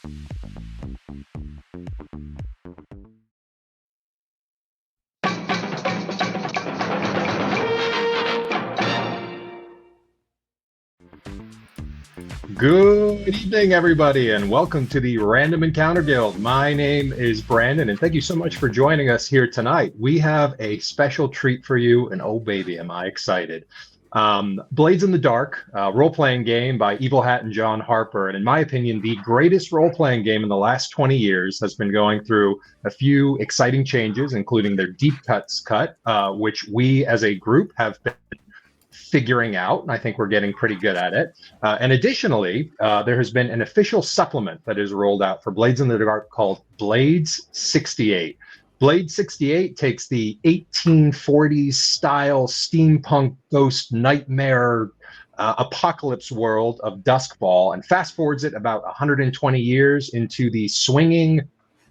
Good evening, everybody, and welcome to the Random Encounter Guild. My name is Brandon, and thank you so much for joining us here tonight. We have a special treat for you, and oh baby, am I excited. Blades in the Dark, role-playing game by Evil Hat and John Harper, and in my opinion, the greatest role-playing game in the last 20 years, has been going through a few exciting changes, including their Deep Cuts cut, which we as a group have been figuring out, and I think we're getting pretty good at it. And additionally, there has been an official supplement that is rolled out for Blades in the Dark called Blades 68. Blades 68 takes the 1840s style steampunk ghost nightmare apocalypse world of Duskfall and fast forwards it about 120 years into the swinging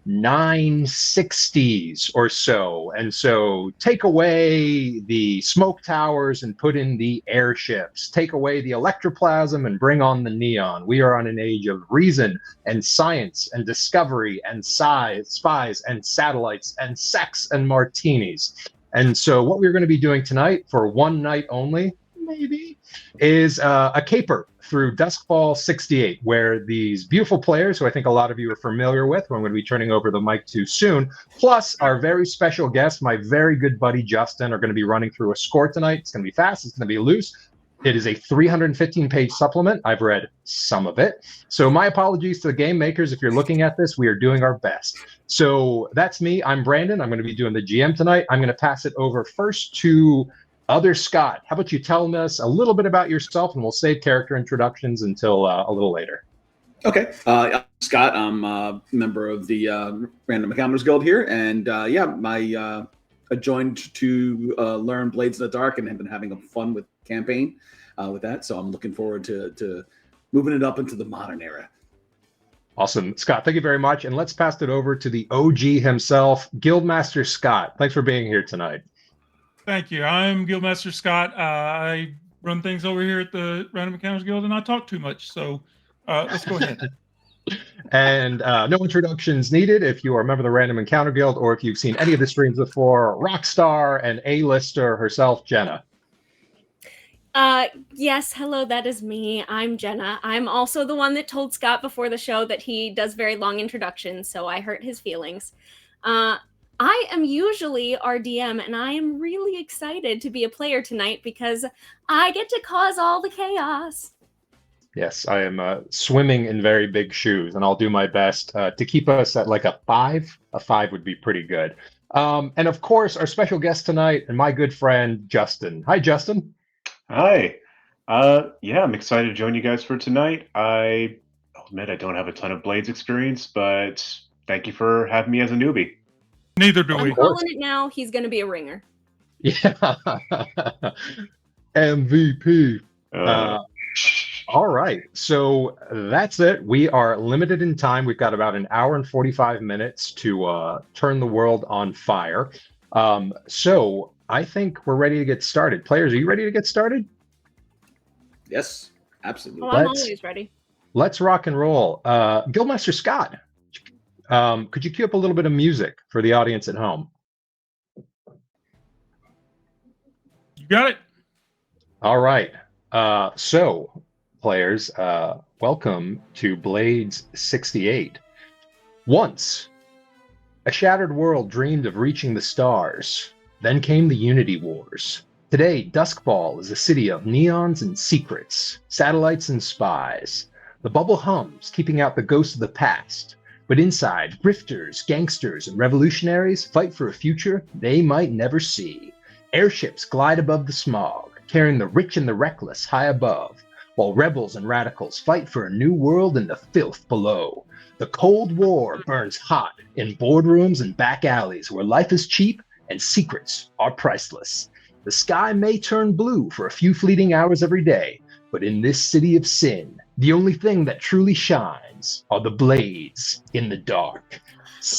960s or so. And so take away the smoke towers and put in the airships, take away the electroplasm and bring on the neon. We are on an age of reason and science and discovery and spies and satellites and sex and martinis. And so what we're going to be doing tonight for one night only, maybe, is a caper through Duskfall 68, where these beautiful players, who I think a lot of you are familiar with, who I'm going to be turning over the mic to soon, plus our very special guest, my very good buddy Justin, are going to be running through a score tonight. It's going to be fast. It's going to be loose. It is a 315-page supplement. I've read some of it. So my apologies to the game makers. If you're looking at this, we are doing our best. So that's me. I'm Brandon. I'm going to be doing the GM tonight. I'm going to pass it over first to Other Scott. How about you tell us a little bit about yourself, and we'll save character introductions until a little later. Okay. I'm Scott. I'm a member of the Random Encounters Guild here, and I joined to learn Blades in the Dark and have been having fun with campaign with that. So I'm looking forward to moving it up into the modern era. Awesome. Scott, thank you very much. And let's pass it over to the OG himself, Guildmaster Scott. Thanks for being here tonight. Thank you. I'm Guildmaster Scott. I run things over here at the Random Encounters Guild, and I talk too much. So let's go ahead. And no introductions needed if you are a member of the Random Encounter Guild or if you've seen any of the streams before. Rockstar and A-lister herself, Jenna. Yes, hello, that is me. I'm Jenna. I'm also the one that told Scott before the show that he does very long introductions, so I hurt his feelings. I am usually our DM, and I am really excited to be a player tonight because I get to cause all the chaos. Yes, I am swimming in very big shoes, and I'll do my best to keep us at like a 5. A 5 would be pretty good. And of course, our special guest tonight, and my good friend, Justin. Hi, Justin. Hi. I'm excited to join you guys for tonight. I'll admit I don't have a ton of Blades experience, but thank you for having me as a newbie. Neither do we. I'm calling it now. He's going to be a ringer. Yeah. MVP. All right. So that's it. We are limited in time. We've got about an hour and 45 minutes to turn the world on fire. So I think we're ready to get started. Players, are you ready to get started? Yes, absolutely. Oh, I'm always ready. Let's rock and roll. Guildmaster Scott. Could you cue up a little bit of music for the audience at home? You got it. All right. So, players, welcome to Blades 68. Once, a shattered world dreamed of reaching the stars. Then came the Unity Wars. Today, Duskfall is a city of neons and secrets, satellites and spies. The bubble hums, keeping out the ghosts of the past. But inside, grifters, gangsters, and revolutionaries fight for a future they might never see. Airships glide above the smog, carrying the rich and the reckless high above, while rebels and radicals fight for a new world in the filth below. The Cold War burns hot in boardrooms and back alleys where life is cheap and secrets are priceless. The sky may turn blue for a few fleeting hours every day, but in this city of sin, the only thing that truly shines are the blades in the dark.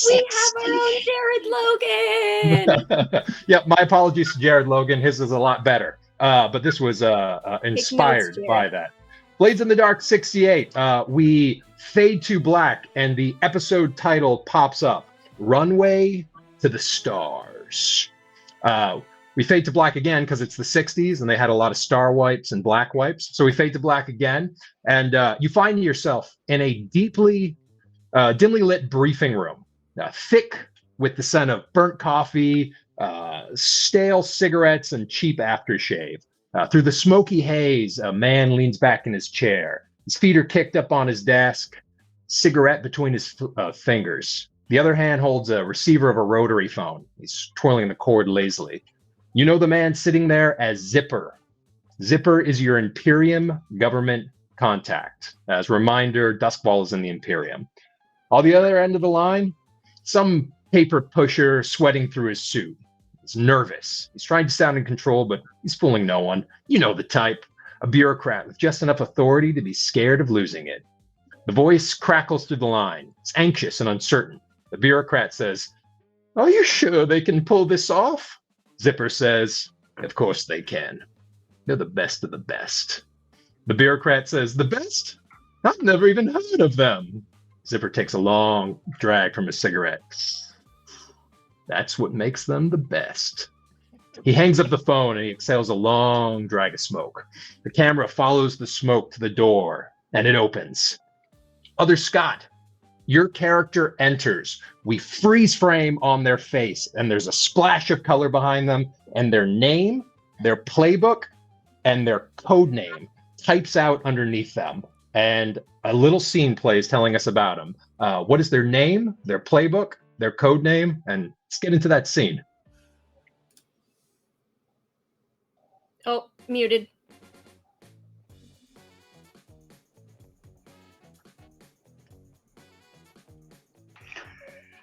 We have our own Jared Logan! Yeah, my apologies to Jared Logan. His is a lot better. But this was inspired by that. Blades in the Dark 68. We fade to black, and the episode title pops up: Runway to the Stars. We fade to black again because it's the 60s and they had a lot of star wipes and black wipes. So we fade to black again, and you find yourself in a dimly lit briefing room, thick with the scent of burnt coffee, stale cigarettes, and cheap aftershave. Through the smoky haze, a man leans back in his chair. His feet are kicked up on his desk, cigarette between his fingers. The other hand holds a receiver of a rotary phone. He's twirling the cord lazily. You know the man sitting there as Zipper. Zipper is your Imperium government contact. As a reminder, Duskball is in the Imperium. On the other end of the line, some paper pusher sweating through his suit. He's nervous. He's trying to sound in control, but he's fooling no one. You know the type. A bureaucrat with just enough authority to be scared of losing it. The voice crackles through the line. It's anxious and uncertain. The bureaucrat says, "Are you sure they can pull this off?" Zipper says, "Of course they can. They're the best of the best." The bureaucrat says, "The best? I've never even heard of them." Zipper takes a long drag from his cigarette. "That's what makes them the best." He hangs up the phone and he exhales a long drag of smoke. The camera follows the smoke to the door and it opens. Other Scott, your character enters. We freeze frame on their face and there's a splash of color behind them, and their name, their playbook, and their code name types out underneath them. And a little scene plays telling us about them. What is their name, their playbook, their code name? And let's get into that scene. Oh, muted.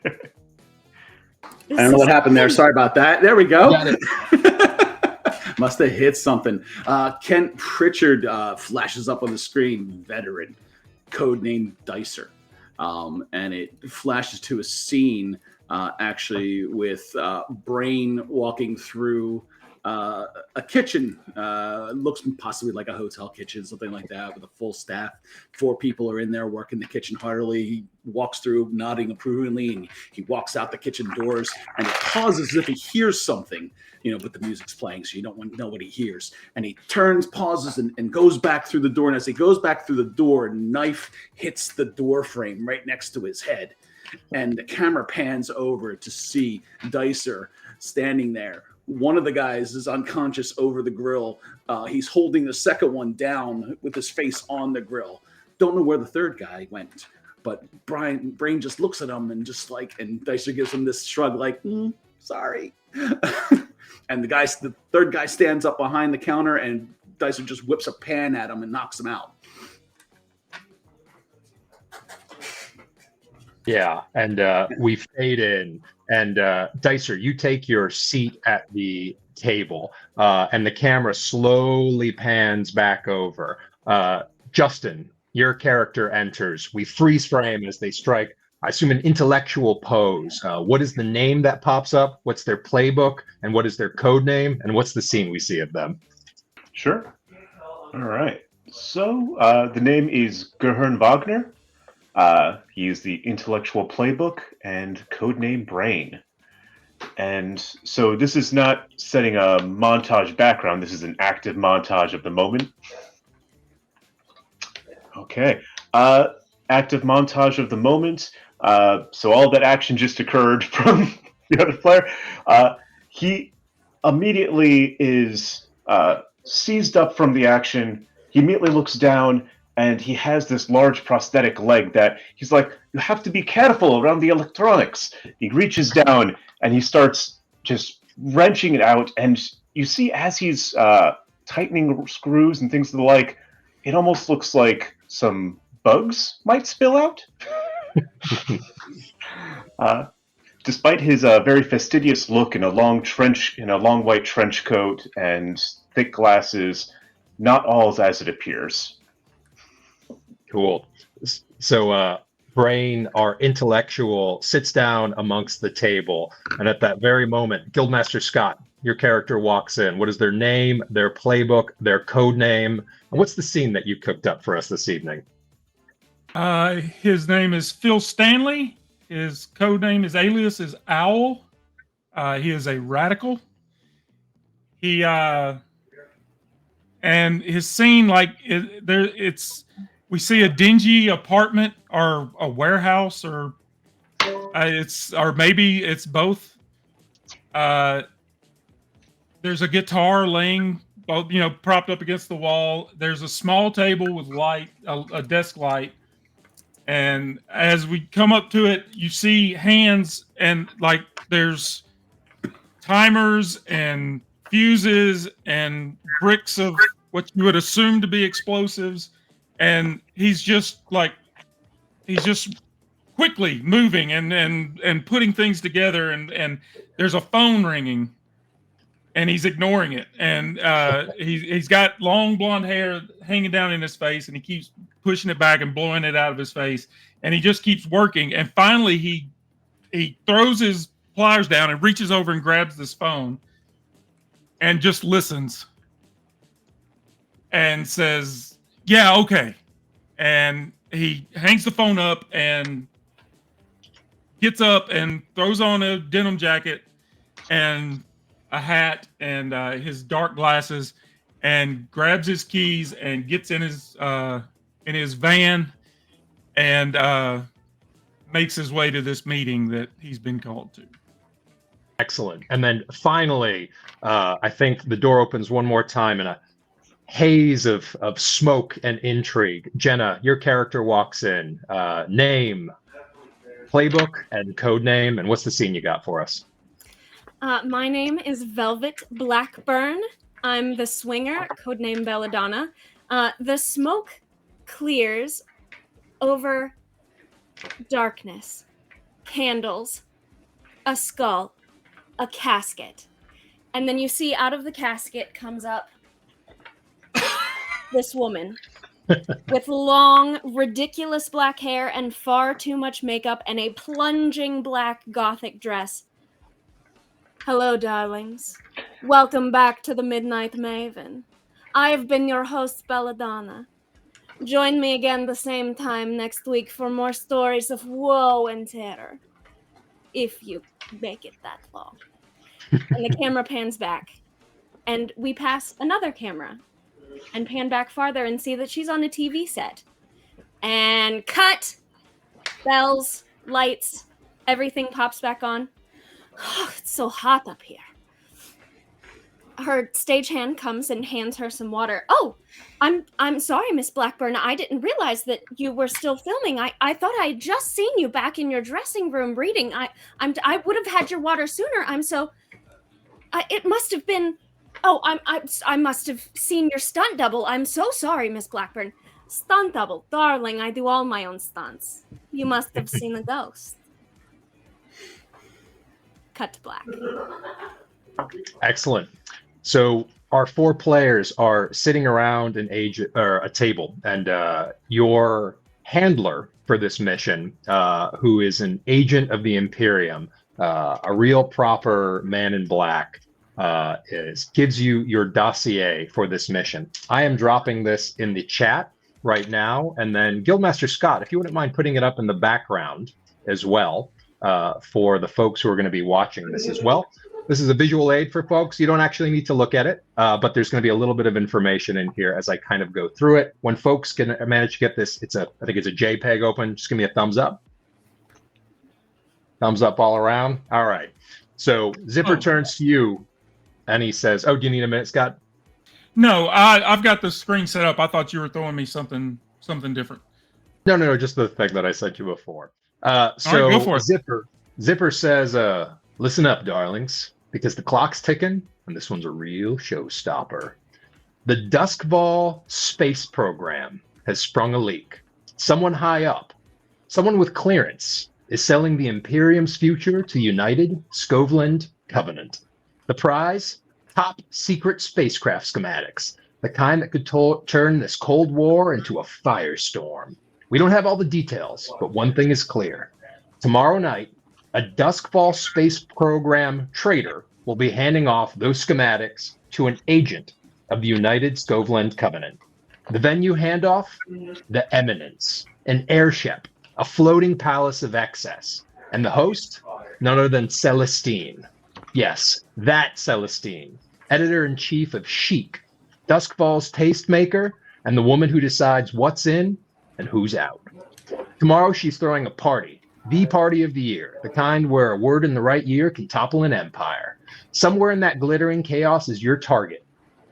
I don't know what happened there. Sorry about that. There we go. Got it. Must have hit something. Kent Pritchard flashes up on the screen, veteran, codenamed Dicer. And it flashes to a scene actually with Brain walking through a kitchen. Looks possibly like a hotel kitchen, something like that, with a full staff. 4 people are in there working the kitchen heartily. He walks through, nodding approvingly, and he walks out the kitchen doors, and it pauses as if he hears something, but the music's playing, so you don't know what he hears. And he turns, pauses, and goes back through the door. And as he goes back through the door, a knife hits the door frame right next to his head. And the camera pans over to see Dicer standing there. One of the guys is unconscious over the grill. He's holding the second one down with his face on the grill. Don't know where the third guy went, but Brain just looks at him and and Dicer gives him this shrug like, sorry. And the third guy stands up behind the counter, and Dicer just whips a pan at him and knocks him out. Yeah, and we fade in, and Dicer, you take your seat at the table, and the camera slowly pans back over. Justin, your character enters. We freeze frame as they strike, I assume, an intellectual pose. What is the name that pops up? What's their playbook? And what is their code name? And what's the scene we see of them? Sure. All right. So the name is Gerhard Wagner. He is the intellectual playbook and codename Brain. And so this is not setting a montage background. This is an active montage of the moment. Okay. Active montage of the moment. So all that action just occurred from the other player. He immediately is seized up from the action. He immediately looks down, and he has this large prosthetic leg that he's like, you have to be careful around the electronics. He reaches down and he starts just wrenching it out. And you see as he's tightening screws and things of the like, it almost looks like some bugs might spill out. Despite his very fastidious look in a long white trench coat and thick glasses, not all is as it appears. Cool. So Brain, our intellectual, sits down amongst the table, and at that very moment, Guildmaster Scott, your character walks in? What is their name, their playbook, their code name? And what's the scene that you cooked up for us this evening? His name is Phil Stanley. His code name, his alias is Owl. He is a radical. He and his scene, we see a dingy apartment or a warehouse, or maybe it's both. There's a guitar laying, propped up against the wall. There's a small table with light, a desk light. And as we come up to it, you see hands, and there's timers and fuses and bricks of what you would assume to be explosives. And he's just quickly moving and putting things together. And there's a phone ringing, and he's ignoring it. And he's got long blonde hair hanging down in his face, and he keeps pushing it back and blowing it out of his face. And he just keeps working. And finally, he throws his pliers down and reaches over and grabs this phone and just listens and says, "Yeah, okay." And he hangs the phone up and gets up and throws on a denim jacket and a hat and his dark glasses, and grabs his keys and gets in his van and makes his way to this meeting that he's been called to. Excellent. And then finally, I think the door opens one more time in a haze of smoke and intrigue. Jenna, your character walks in. Name, playbook, and code name. And what's the scene you got for us? My name is Velvet Blackburn. I'm the swinger, codename Belladonna. The smoke clears over darkness, candles, a skull, a casket. And then you see out of the casket comes up this woman with long, ridiculous black hair and far too much makeup and a plunging black gothic dress. Hello, darlings. Welcome back to the Midnight Maven. I have been your host, Belladonna. Join me again the same time next week for more stories of woe and terror. If you make it that long. And the camera pans back. And we pass another camera and pan back farther and see that she's on a TV set. And cut! Bells, lights, everything pops back on. Oh, it's so hot up here. Her stagehand comes and hands her some water. Oh, I'm sorry, Miss Blackburn. I didn't realize that you were still filming. I thought I had just seen you back in your dressing room reading. I would have had your water sooner. It must have been. Oh, I must have seen your stunt double. I'm so sorry, Miss Blackburn. Stunt double, darling. I do all my own stunts. You must have seen a ghost. Cut to black. Excellent. So our four players are sitting around a table, and your handler for this mission, who is an agent of the Imperium, a real proper man in black, gives you your dossier for this mission. I am dropping this in the chat right now, and then Guildmaster Scott, if you wouldn't mind putting it up in the background as well, for the folks who are going to be watching this as well. This is a visual aid for folks. You don't actually need to look at it, but there's going to be a little bit of information in here as I kind of go through it. When folks can manage to get this, I think it's a JPEG open. Just give me a thumbs up. Thumbs up all around. All right. So Zipper turns to you, and he says, "Oh, do you need a minute, Scott?" No, I've got the screen set up. I thought you were throwing me something different. No, just the thing that I sent you before. So all right, go for it. Zipper says, "Listen up, darlings, because the clock's ticking, and this one's a real showstopper. The Duskball space program has sprung a leak. Someone high up, someone with clearance, is selling the Imperium's future to United Scoveland Covenant. The prize? Top secret spacecraft schematics, the kind that could turn this Cold War into a firestorm. We don't have all the details, but one thing is clear. Tomorrow night, a Duskball space program traitor will be handing off those schematics to an agent of the United Scoveland Covenant. The venue handoff, the Eminence, an airship, a floating palace of excess, and the host, none other than Celestine. Yes, that Celestine, editor-in-chief of Chic, Duskfall's tastemaker, and the woman who decides what's in and who's out. Tomorrow she's throwing a party, the party of the year, the kind where a word in the right year can topple an empire. Somewhere in that glittering chaos is your target,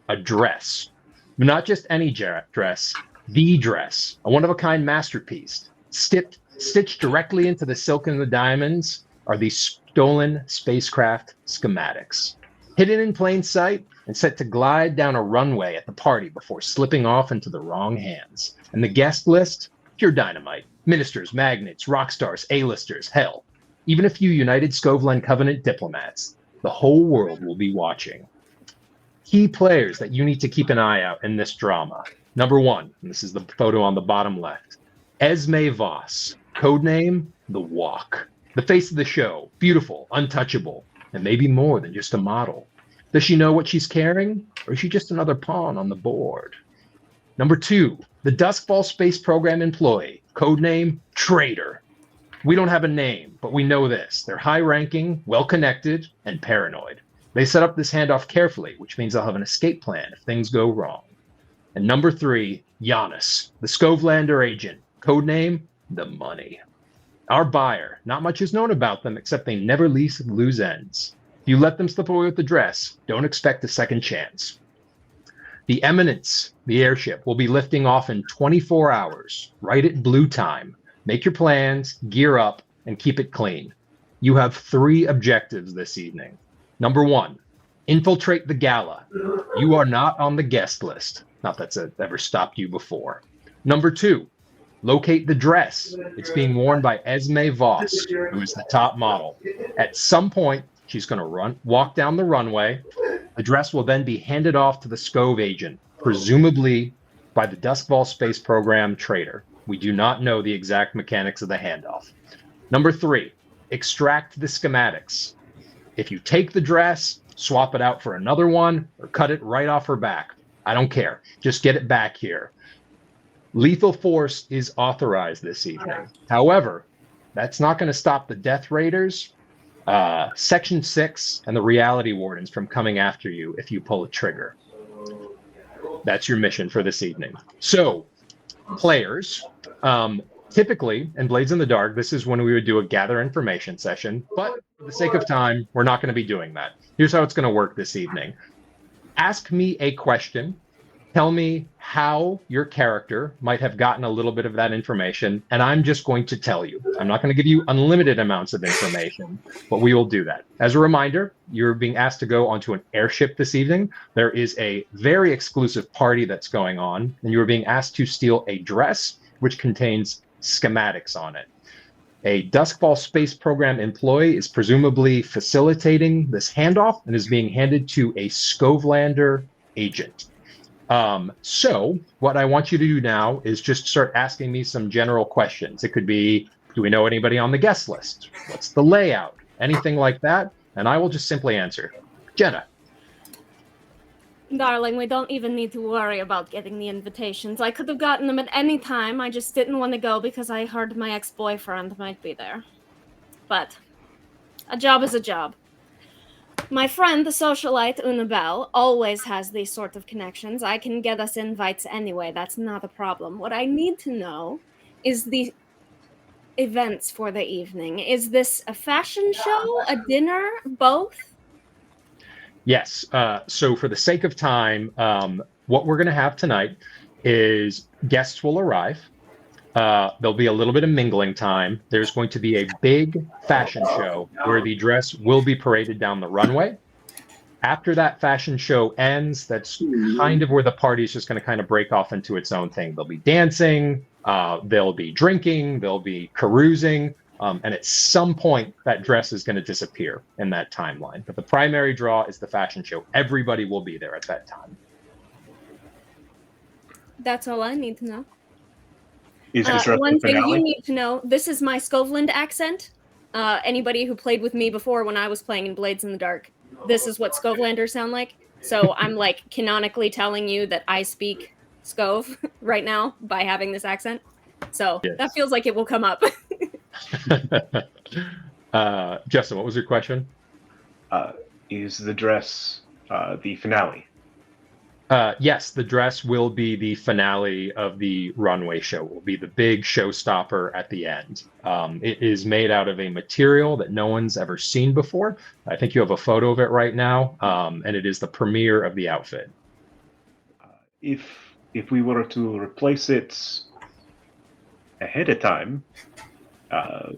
a dress. But not just any dress, the dress, a one-of-a-kind masterpiece. Stitched directly into the silk and the diamonds are these stolen spacecraft schematics. Hidden in plain sight and set to glide down a runway at the party before slipping off into the wrong hands. And the guest list? Pure dynamite. Ministers, magnates, rock stars, A-listers, hell. Even a few United Scoveland Covenant diplomats. The whole world will be watching. Key players that you need to keep an eye out in this drama. Number 1, and this is the photo on the bottom left, Esme Voss, codename The Walk. The face of the show, beautiful, untouchable, and maybe more than just a model. Does she know what she's carrying, or is she just another pawn on the board? Number 2, the Duskfall Space Program employee, codename Traitor. We don't have a name, but we know this. They're high-ranking, well-connected, and paranoid. They set up this handoff carefully, which means they'll have an escape plan if things go wrong. And number 3, Giannis, the Scovelander agent, codename The Money. Our buyer, not much is known about them except they never leave loose ends. If you let them slip away with the dress, don't expect a second chance. The Eminence, the airship, will be lifting off in 24 hours, right at blue time. Make your plans, gear up, and keep it clean. You have 3 objectives this evening. Number 1, infiltrate the gala. You are not on the guest list. Not that's ever stopped you before. Number 2, locate the dress. It's being worn by Esme Voss, who is the top model. At some point, she's going to walk down the runway. The dress will then be handed off to the Scove agent, presumably by the Duskfall Space Program Traitor. We do not know the exact mechanics of the handoff. Number 3, extract the schematics. If you take the dress, swap it out for another one, or cut it right off her back. I don't care. Just get it back here. Lethal force is authorized this evening. However, that's not going to stop the Death Raiders, Section 6, and the Reality Wardens from coming after you if you pull a trigger. That's your mission for this evening. So, players, typically in Blades in the Dark, this is when we would do a gather information session, but for the sake of time, we're not going to be doing that. Here's how it's going to work this evening. Ask me a question. Tell me how your character might have gotten a little bit of that information, and I'm just going to tell you. I'm not going to give you unlimited amounts of information, but we will do that. As a reminder, you're being asked to go onto an airship this evening. There is a very exclusive party that's going on, and you're being asked to steal a dress which contains schematics on it. A Duskfall Space Program employee is presumably facilitating this handoff and is being handed to a Scovelander agent. So what I want you to do now is just start asking me some general questions. It could be, do we know anybody on the guest list? What's the layout? Anything like that. And I will just simply answer. Jenna. Darling, we don't even need to worry about getting the invitations. I could have gotten them at any time. I just didn't want to go because I heard my ex-boyfriend might be there. But a job is a job. My friend, the socialite Unabel, always has these sort of connections. I can get us invites anyway. That's not a problem. What I need to know is the events for the evening. Is this a fashion show, a dinner, both? Yes. So for the sake of time, what we're going to have tonight is guests will arrive. There'll be a little bit of mingling time. There's going to be a big fashion show where the dress will be paraded down the runway. After that fashion show ends, that's kind of where the party is just going to kind of break off into its own thing. There'll be dancing, there'll be drinking, there'll be carousing. And at some point, that dress is going to disappear in that timeline. But the primary draw is the fashion show. Everybody will be there at that time. That's all I need to know. One thing you need to know, this is my Scoveland accent. Anybody who played with me before when I was playing in Blades in the Dark this is what Scovelanders sound like. So I'm like canonically telling you that I speak Scove right now by having this accent. So that feels like it will come up. Justin, what was your question? Is the dress the finale? Yes, the dress will be the finale of the runway show. It will be the big showstopper at the end. It is made out of a material that no one's ever seen before. I think you have a photo of it right now, and it is the premiere of the outfit. If we were to replace it ahead of time,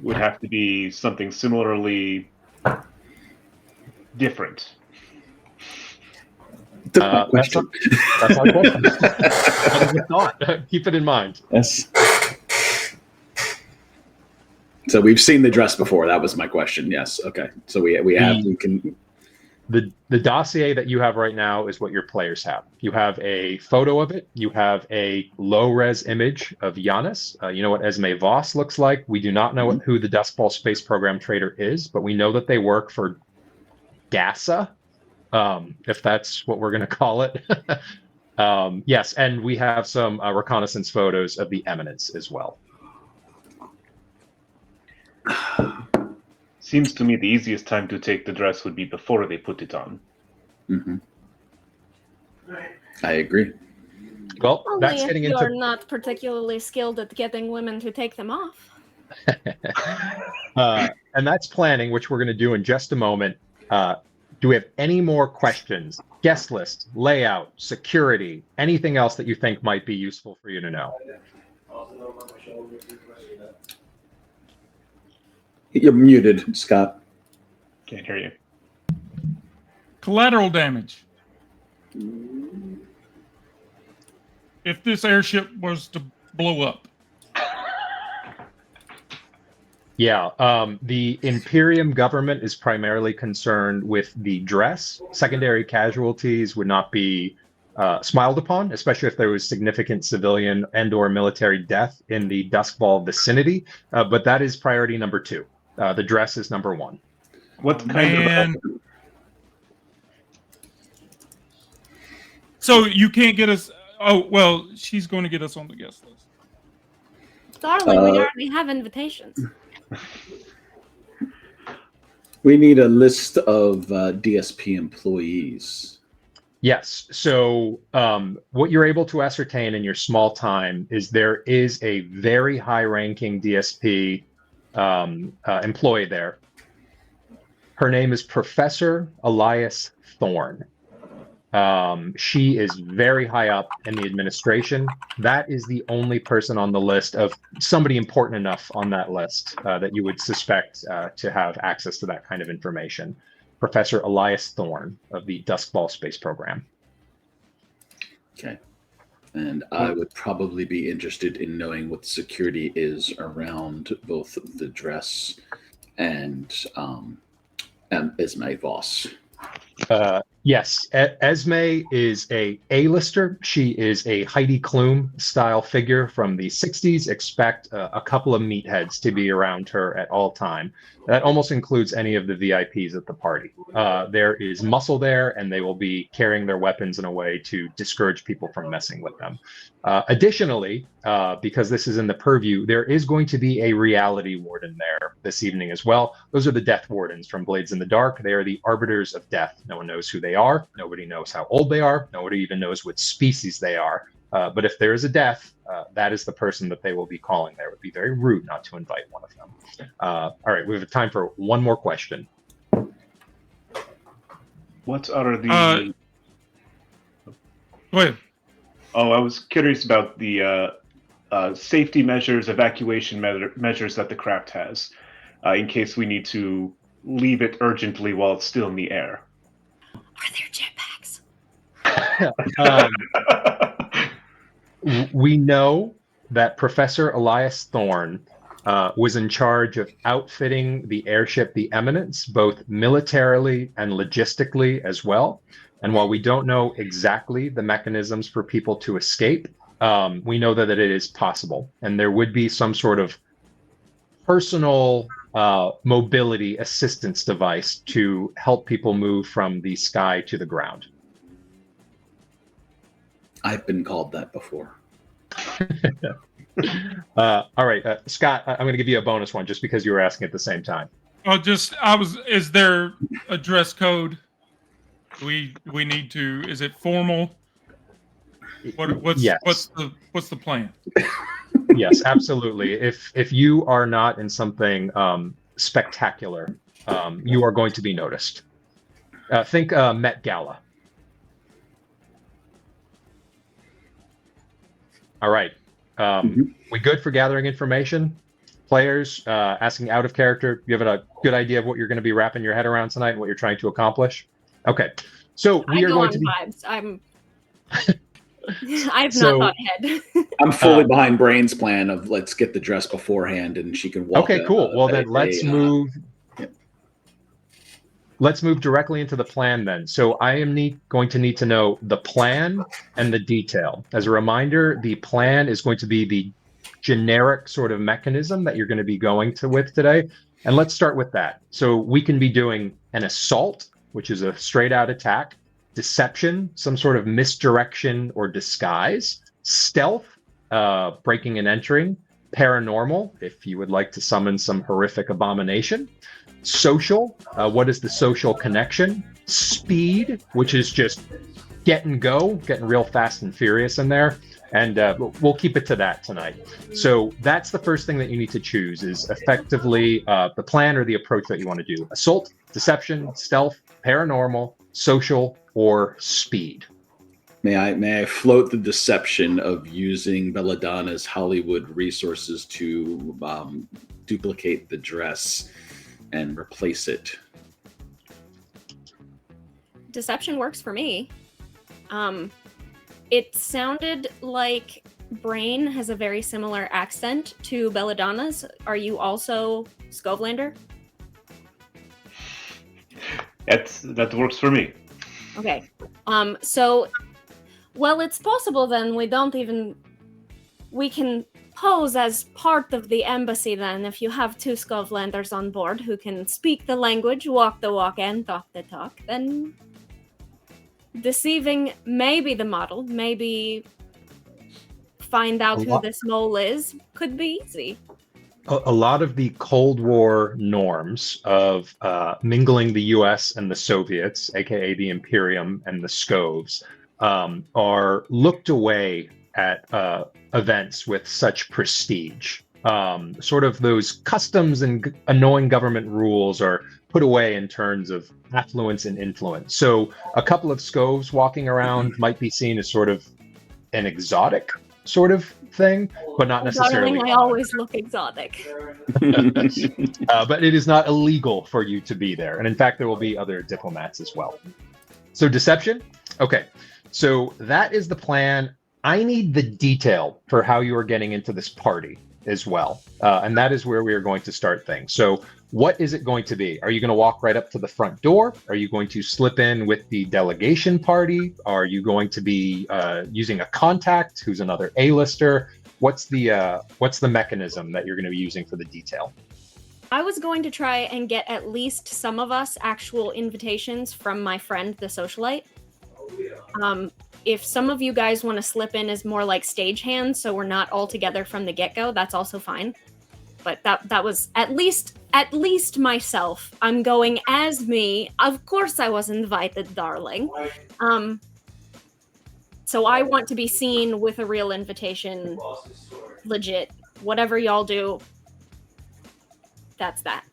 would have to be something similarly different. That's our question. That is a thought. Keep it in mind. Yes. So we've seen the dress before. That was my question. Yes. Okay. So we can. The dossier that you have right now is what your players have. You have a photo of it. You have a low-res image of Giannis. You know what Esme Voss looks like. We do not know who the Dustball Space Program trader is, but we know that they work for GASA, if that's what we're going to call it. Yes, and we have some reconnaissance photos of the Eminence as well. Seems to me the easiest time to take the dress would be before they put it on. Mm-hmm. I agree. Well, Only that's if getting you're into not particularly skilled at getting women to take them off. and that's planning, which we're going to do in just a moment. Do we have any more questions? Guest list, layout, security, anything else that you think might be useful for you to know? You're muted, Scott. Can't hear you. Collateral damage. If this airship was to blow up. Yeah, the Imperium government is primarily concerned with the dress. Secondary casualties would not be smiled upon, especially if there was significant civilian and/or military death in the Duskball vicinity. But that is priority number 2. The dress is number 1. What kind of? So you can't get us. Oh well, she's going to get us on the guest list. Darling, we already have invitations. We need a list of DSP employees. Yes. So what you're able to ascertain in your small time is there is a very high-ranking DSP employee there. Her name is Professor Elias Thorne. She is very high up in the administration. That is the only person on the list of somebody important enough on that list that you would suspect to have access to that kind of information. Professor Elias Thorne of the Duskball Space Program. Okay. And I would probably be interested in knowing what security is around both the dress and Esme Voss. Yes, Esme is a A-lister. She is a Heidi Klum style figure from the 60s. Expect a couple of meatheads to be around her at all time. That almost includes any of the VIPs at the party. There is muscle there, and they will be carrying their weapons in a way to discourage people from messing with them. Additionally, because this is in the purview, there is going to be a reality warden there this evening as well. Those are the Death Wardens from Blades in the Dark. They are the arbiters of death. No one knows who they are. Nobody knows how old they are. Nobody even knows what species they are. But if there is a death, that is the person that they will be calling there. It would be very rude not to invite one of them. All right, we have time for one more question. What are the... Go ahead. Oh, I was curious about the safety measures, evacuation measures that the craft has, in case we need to leave it urgently while it's still in the air. Are there jetpacks? We know that Professor Elias Thorne was in charge of outfitting the airship, the Eminence, both militarily and logistically as well. And while we don't know exactly the mechanisms for people to escape, we know that it is possible. And there would be some sort of personal mobility assistance device to help people move from the sky to the ground. I've been called that before. All right, Scott, I'm going to give you a bonus one just because you were asking at the same time. Is there a dress code? We need to. Is it formal? Yes. What's the plan? Yes, absolutely. If you are not in something spectacular, you are going to be noticed. Think Met Gala. All right. We good for gathering information? Players asking out of character. You have a good idea of what you're going to be wrapping your head around tonight and what you're trying to accomplish? Okay. So we are going to be... vibes. I've not thought ahead. I'm fully behind Brain's plan of let's get the dress beforehand and she can walk. Okay, cool. Well, then let's move. Let's move directly into the plan then. So I am going to need to know the plan and the detail. As a reminder, the plan is going to be the generic sort of mechanism that you're going to be going with today. And let's start with that. So we can be doing an assault, which is a straight out attack, deception, some sort of misdirection or disguise, stealth, breaking and entering, paranormal, if you would like to summon some horrific abomination, social, what is the social connection, speed, which is just get and go, getting real fast and furious in there, and we'll keep it to that tonight. So that's the first thing that you need to choose is effectively the plan or the approach that you want to do. Assault, deception, stealth, paranormal, social, or speed. May I float the deception of using Belladonna's Hollywood resources to duplicate the dress and replace it? Deception works for me. It sounded like Brain has a very similar accent to Belladonna's. Are you also Scovelander? That works for me. Okay. Well, it's possible then we can pose as part of the embassy then if you have two Scovlanders on board who can speak the language, walk the walk, and talk the talk, then deceiving may be the model, maybe find out who this mole is could be easy. A lot of the Cold War norms of mingling the US and the Soviets, aka the Imperium and the Scovs, are looked away at events with such prestige. Sort of those customs and annoying government rules are put away in terms of affluence and influence. So a couple of Scovs walking around might be seen as sort of an exotic sort of thing, but not necessarily. Darling, I always look exotic. But it is not illegal for you to be there. And in fact, there will be other diplomats as well. So deception. Okay. So that is the plan. I need the detail for how you are getting into this party as well. And that is where we are going to start things. So what is it going to be? Are you going to walk right up to the front door? Are you going to slip in with the delegation party? Are you going to be using a contact who's another A-lister? What's the mechanism that you're going to be using for the detail? I was going to try and get at least some of us actual invitations from my friend, the socialite. If some of you guys want to slip in as more like stagehands, so we're not all together from the get-go, that's also fine. But that was at least myself. I'm going as me. Of course I was invited, darling. So I want to be seen with a real invitation. Legit. Whatever y'all do, that's that.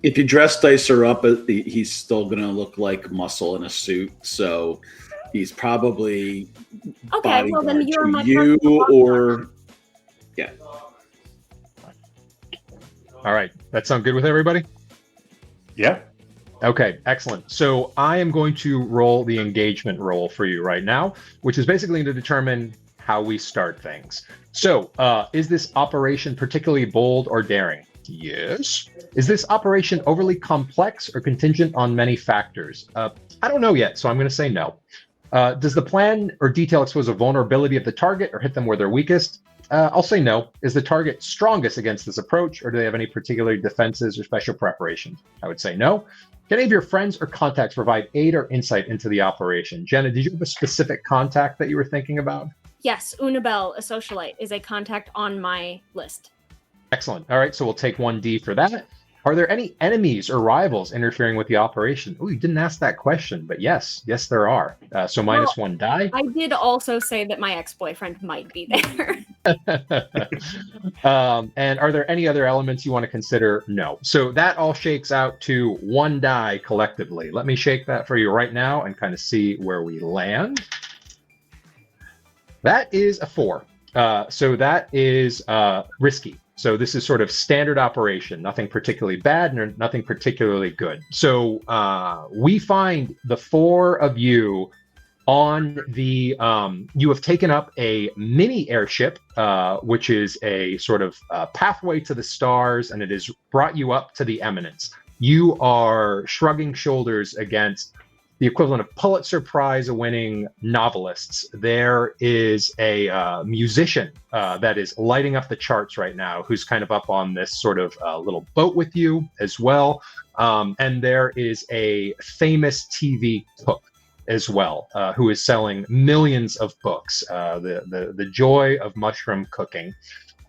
If you dress Dicer up, he's still going to look like muscle in a suit. So he's probably okay. Well, then you're my you or yeah. All right. That sound good with everybody? Yeah. Okay, excellent. So I am going to roll the engagement roll for you right now, which is basically to determine how we start things. So is this operation particularly bold or daring? Yes. Is this operation overly complex or contingent on many factors? I don't know yet, so I'm going to say no. Does the plan or detail expose a vulnerability of the target or hit them where they're weakest? I'll say no. Is the target strongest against this approach, or do they have any particular defenses or special preparations? I would say no. Can any of your friends or contacts provide aid or insight into the operation? Jenna, did you have a specific contact that you were thinking about? Yes, Unabel, a socialite, is a contact on my list. Excellent. All right, so we'll take 1D for that. Are there any enemies or rivals interfering with the operation? Oh, you didn't ask that question, but yes, there are. So minus 1 die. I did also say that my ex-boyfriend might be there. And are there any other elements you want to consider? No. So that all shakes out to 1 die collectively. Let me shake that for you right now and kind of see where we land. That is a 4. So that is risky. So this is sort of standard operation, nothing particularly bad and nothing particularly good. So we find the 4 of you on the, you have taken up a mini airship, which is a sort of pathway to the stars, and it has brought you up to the eminence. You are shrugging shoulders against the equivalent of Pulitzer Prize winning novelists. There is a musician that is lighting up the charts right now, who's kind of up on this sort of little boat with you as well. And there is a famous TV cook as well, who is selling millions of books, the joy of mushroom cooking.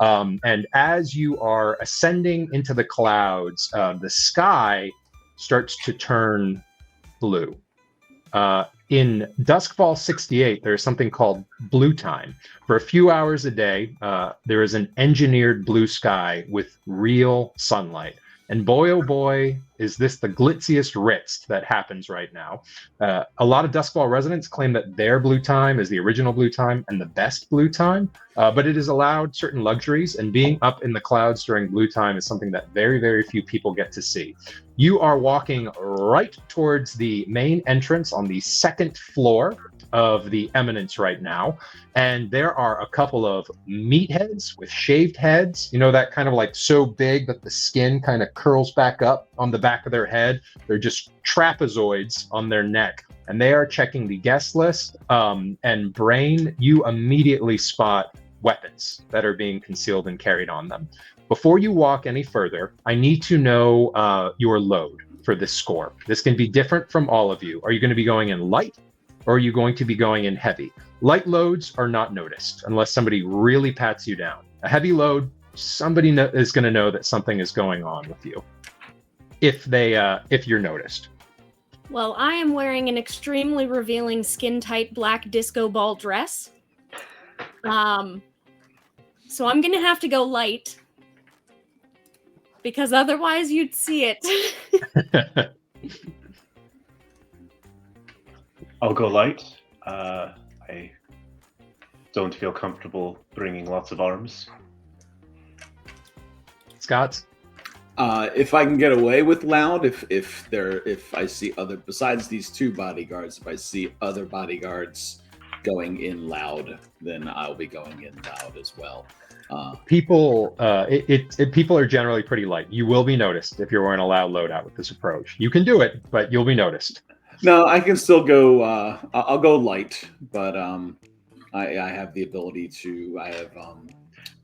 And as you are ascending into the clouds, the sky starts to turn blue. In Duskfall 68, there's something called blue time. For a few hours a day, there is an engineered blue sky with real sunlight. And boy, oh boy, is this the glitziest Ritz that happens right now. A lot of Duskfall residents claim that their blue time is the original blue time and the best blue time, but it is allowed certain luxuries, and being up in the clouds during blue time is something that very, very few people get to see. You are walking right towards the main entrance on the 2nd floor of the eminence right now, and there are a couple of meatheads with shaved heads, you know, that kind of like so big that the skin kind of curls back up on the back of their head. They're just trapezoids on their neck, and they are checking the guest list. And Brain, you immediately spot weapons that are being concealed and carried on them. Before you walk any further, I need to know your load for this score. This can be different from all of you. Are you going to be going in light, or are you going to be going in heavy? Light loads are not noticed unless somebody really pats you down. A heavy load, somebody is going to know that something is going on with you, if you're noticed. Well, I am wearing an extremely revealing skin-tight black disco ball dress. So I'm going to have to go light, because otherwise you'd see it. I'll go light. I don't feel comfortable bringing lots of arms. Scott? If I can get away with loud, if I see other, besides these 2 bodyguards, if I see other bodyguards going in loud, then I'll be going in loud as well. People are generally pretty light. You will be noticed if you're wearing a loud loadout with this approach. You can do it, but you'll be noticed. No, I can still go. I'll go light, but I have the ability to. I have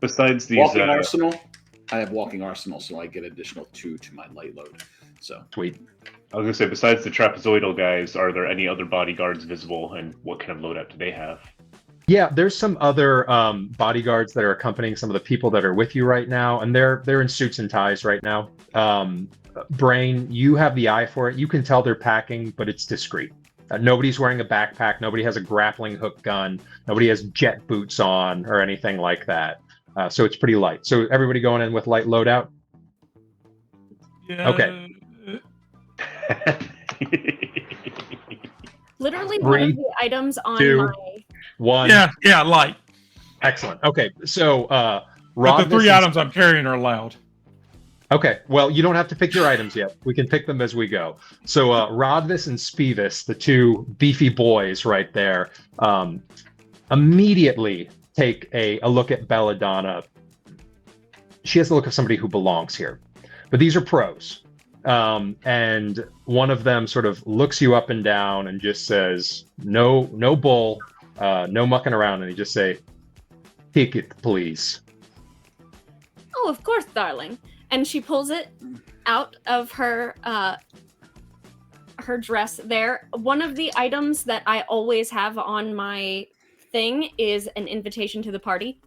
besides these walking arsenal. I have walking arsenal, so I get additional 2 to my light load. So sweet. I was gonna say, besides the trapezoidal guys, are there any other bodyguards visible, and what kind of loadout do they have? Yeah, there's some other bodyguards that are accompanying some of the people that are with you right now, and they're in suits and ties right now. Brain, you have the eye for it. You can tell they're packing, but it's discreet. Nobody's wearing a backpack. Nobody has a grappling hook gun. Nobody has jet boots on or anything like that. So it's pretty light. So everybody going in with light loadout? Yeah. Okay. Literally 3, one of the items on 2, my... 1. Yeah, light. Excellent. Okay, so But the 3 items I'm carrying are loud. Okay, well, you don't have to pick your items yet. We can pick them as we go. So Rodvis and Spivis, the 2 beefy boys right there, immediately take a look at Belladonna. She has the look of somebody who belongs here. But these are pros. And one of them sort of looks you up and down and just says, "No, no bull, no mucking around." And he just say, "Ticket, please." Oh, of course, darling. And she pulls it out of her dress there. One of the items that I always have on my thing is an invitation to the party.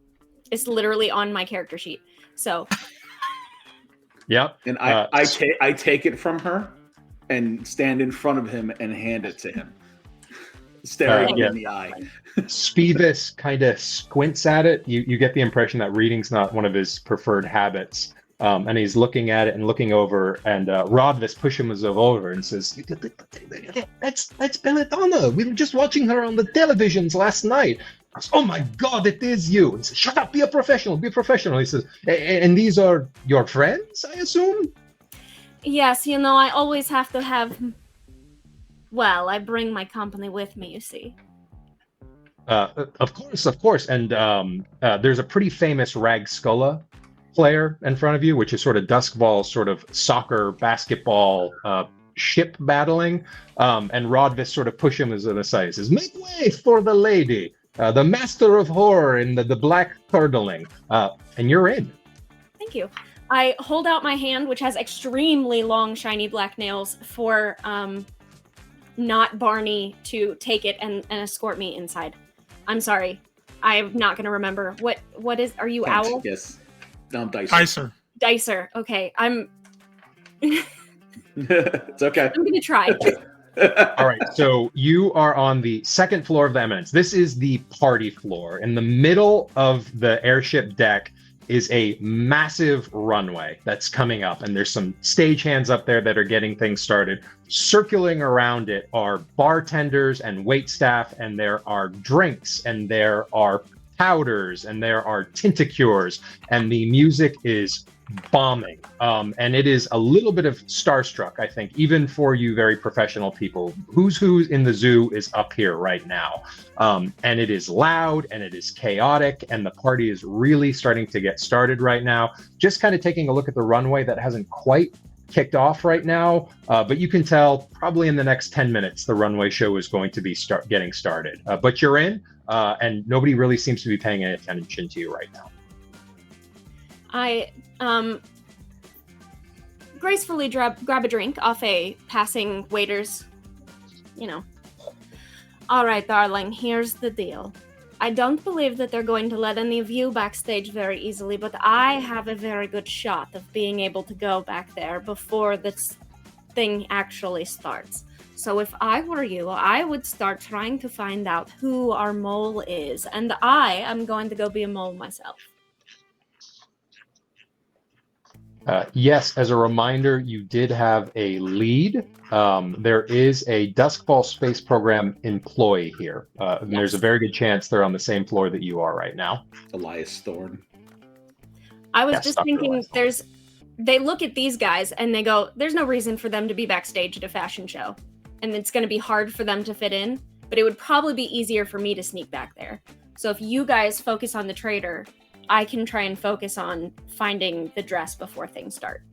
It's literally on my character sheet. So Yep. And I take it from her and stand in front of him and hand it to him, staring him in the eye. Speevis kind of squints at it. You get the impression that reading's not one of his preferred habits. And he's looking at it and looking over, and Rodvis pushes him over and says, that's Belladonna. We were just watching her on the televisions last night. I goes, "Oh my God, it is you." He says, "Shut up, be a professional, be a professional." He says, "And these are your friends, I assume?" yes, I always have to have, well, I bring my company with me, you see. Of course. And there's a pretty famous Rag Sculla player in front of you, which is sort of Duskball, sort of soccer, basketball, ship battling. And Rodvis sort of pushes him as an aside. He says, "Make way for the lady, the master of horror in the black curdling." And you're in. Thank you. I hold out my hand, which has extremely long, shiny black nails, for not Barney to take it and escort me inside. I'm sorry. I'm not going to remember. What is... Are you Owl? Yes. No, I'm Dicer. Dicer. Dicer. Okay. It's okay. I'm going to try. All right, so you are on the second floor of the Eminence. This is the party floor. In the middle of the airship deck is a massive runway that's coming up, and there's some stagehands up there that are getting things started. Circling around it are bartenders and waitstaff, and there are drinks, and there are powders, and there are tinticures, and the music is bombing. And it is a little bit of starstruck, I think, even for you very professional people. Who's in the zoo is up here right now. And it is loud and it is chaotic, and the party is really starting to get started right now. Just kind of taking a look at the runway that hasn't quite kicked off right now, but you can tell probably in the next 10 minutes the runway show is going to be getting started. But you're in, and nobody really seems to be paying any attention to you right now. I gracefully grab a drink off a passing waiter's, All right, darling, here's the deal. I don't believe that they're going to let any of you backstage very easily, but I have a very good shot of being able to go back there before this thing actually starts. So if I were you, I would start trying to find out who our mole is, and I am going to go be a mole myself. Yes, as a reminder, you did have a lead. There is a Duskball Space Program employee here. Yes. There's a very good chance they're on the same floor that you are right now. Elias Thorne. I was just thinking, they look at these guys and they go, there's no reason for them to be backstage at a fashion show. And it's going to be hard for them to fit in, but it would probably be easier for me to sneak back there. So if you guys focus on the trader, I can try and focus on finding the dress before things start.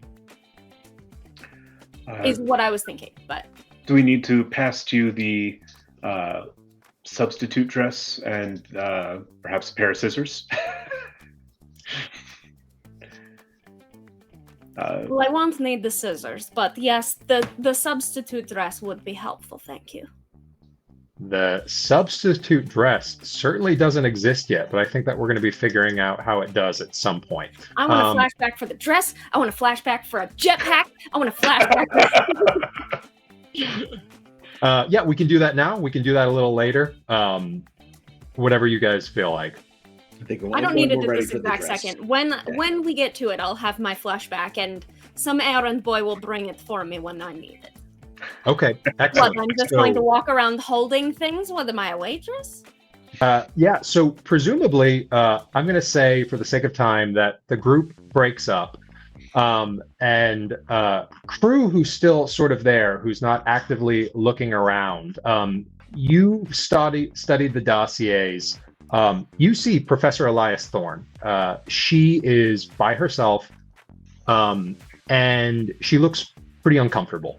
Is what I was thinking, but... Do we need to pass you the substitute dress and perhaps a pair of scissors? Well, I won't need the scissors, but yes, the substitute dress would be helpful, thank you. The substitute dress certainly doesn't exist yet, but I think that we're going to be figuring out how it does at some point. I want a flashback for the dress. I want a flashback for a jetpack. I want a flashback. Yeah, we can do that now. We can do that a little later. Whatever you guys feel like. I don't need it at this exact second. When we get to it, I'll have my flashback, and some errand boy will bring it for me when I need it. Okay, excellent. What, I'm just going to walk around holding things? What, am I a waitress? Yeah, so presumably, I'm going to say, for the sake of time, that the group breaks up, and crew who's still sort of there, who's not actively looking around, you studied the dossiers. You see Professor Elias Thorne. She is by herself, and she looks pretty uncomfortable.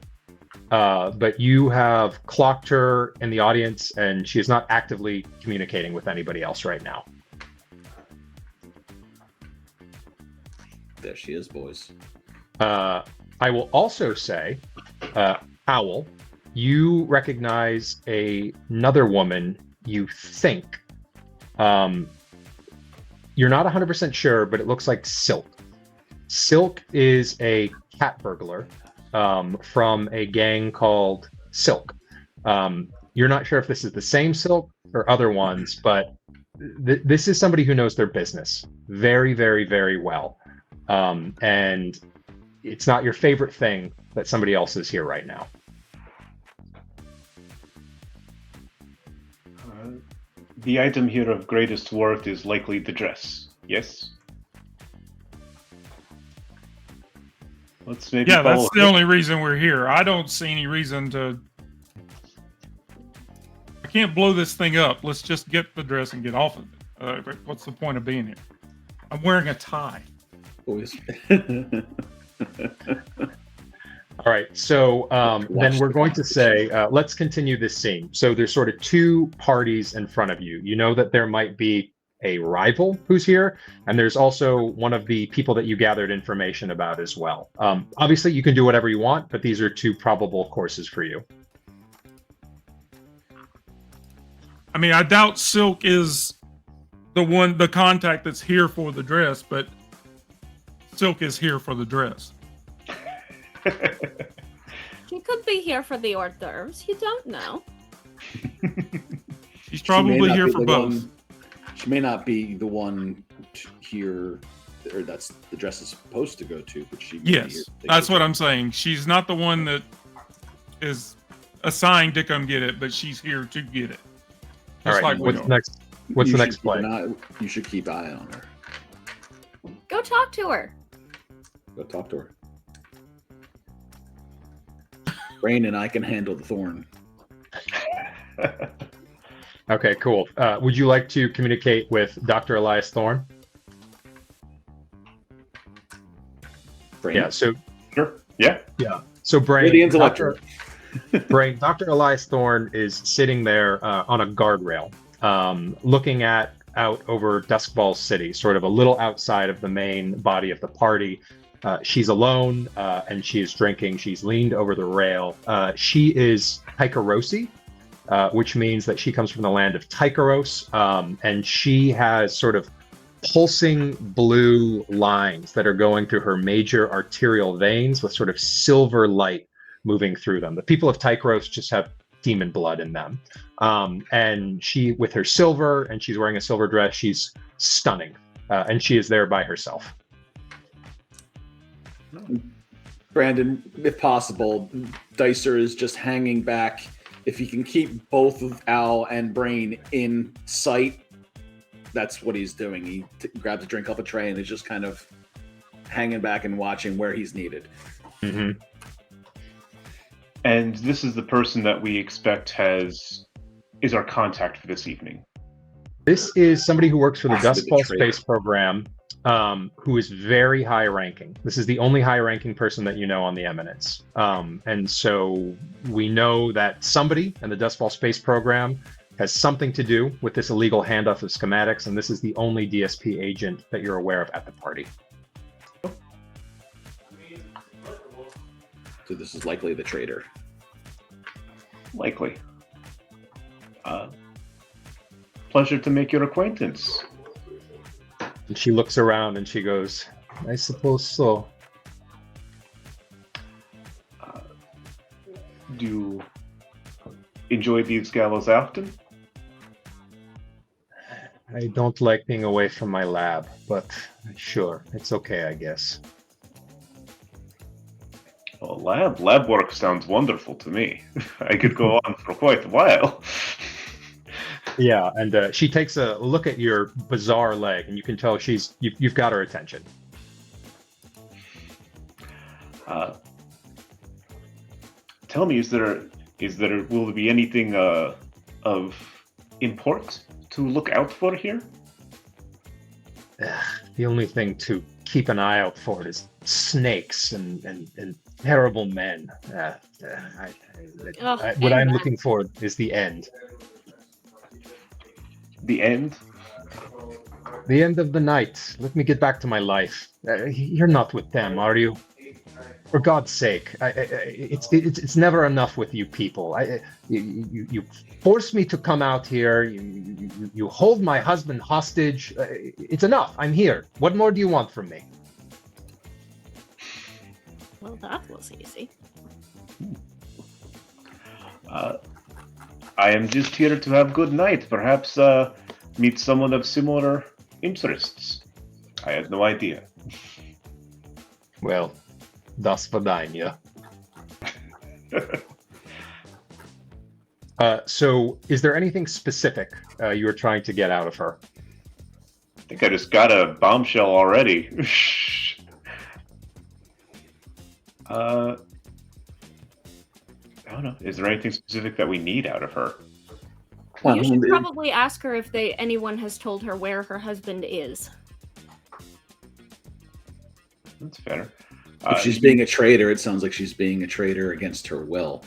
But you have clocked her in the audience, and she is not actively communicating with anybody else right now. There she is, boys. I will also say, Owl, you recognize another woman you think. You're not 100% sure, but it looks like Silk. Silk is a cat burglar from a gang called Silk. You're not sure if this is the same Silk or other ones, but this is somebody who knows their business very, very, very well. And it's not your favorite thing that somebody else is here right now. The item here of greatest worth is likely the dress. Yes? Let's maybe Yeah, follow that's the her. only reason we're here. I don't see any reason to. I can't blow this thing up. Let's just get the dress and get off of it. What's the point of being here? I'm wearing a tie. Boys. All right, so then we're going to say, let's continue this scene. So there's sort of two parties in front of you. You know that there might be a rival who's here, and there's also one of the people that you gathered information about as well. Obviously, you can do whatever you want, but these are two probable courses for you. I mean, I doubt Silk is the contact that's here for the dress, but Silk is here for the dress. She could be here for the hors d'oeuvres. You don't know. She's probably here for both. She may not be the one here, or that's the dress is supposed to go to, but she may be Yes, here. that's what I'm saying. She's not the one that is assigned to come get it, but she's here to get it. All Just right, like we what's are. next? What's the next play? You should keep an eye on her. Go talk to her. Go talk to her. Brain and I can handle the thorn. Okay, cool. Would you like to communicate with Dr. Elias Thorne? Brain? Yeah, so Sure. Yeah. So Brain, The intellectual. Dr. Elias Thorne is sitting there on a guardrail, looking out over Duskball City, sort of a little outside of the main body of the party. She's alone, and she is drinking. She's leaned over the rail. She is Tycherosi, which means that she comes from the land of Tycheros, and she has sort of pulsing blue lines that are going through her major arterial veins with sort of silver light moving through them. The people of Tycheros just have demon blood in them. And she, with her silver, and she's wearing a silver dress, she's stunning. And she is there by herself. Brandon, if possible, Dicer is just hanging back. If he can keep both of Al and Brain in sight, that's what he's doing. He grabs a drink off a tray and is just kind of hanging back and watching where he's needed. Mm-hmm. And this is the person that we expect is our contact for this evening. This is somebody who works for the Possibly Duskball the traitor. Space Program, who is very high ranking. This is the only high ranking person that you know on the Eminence. And so we know that somebody in the Duskball Space Program has something to do with this illegal handoff of schematics, and this is the only DSP agent that you're aware of at the party. So this is likely the traitor. Likely. Pleasure to make your acquaintance. And she looks around and she goes, I suppose so. Do you enjoy these galas often? I don't like being away from my lab, but sure, it's okay, I guess. Well, lab work sounds wonderful to me. I could go on for quite a while. Yeah, and she takes a look at your bizarre leg, and you can tell you've got her attention. Tell me, will there be anything of import to look out for here? The only thing to keep an eye out for it is snakes and terrible men. What I'm looking for is the end. The end? The end of the night. Let me get back to my life. You're not with them, are you? For God's sake, it's never enough with you people. You force me to come out here. You hold my husband hostage. It's enough. I'm here. What more do you want from me? Well, that was easy. I am just here to have good night. Perhaps meet someone of similar interests. I had no idea. Well, das Vidania. So, is there anything specific you were trying to get out of her? I think I just got a bombshell already. I don't know. Is there anything specific that we need out of her? You should probably ask her if anyone has told her where her husband is. That's fair. If she's being a traitor, it sounds like she's being a traitor against her will.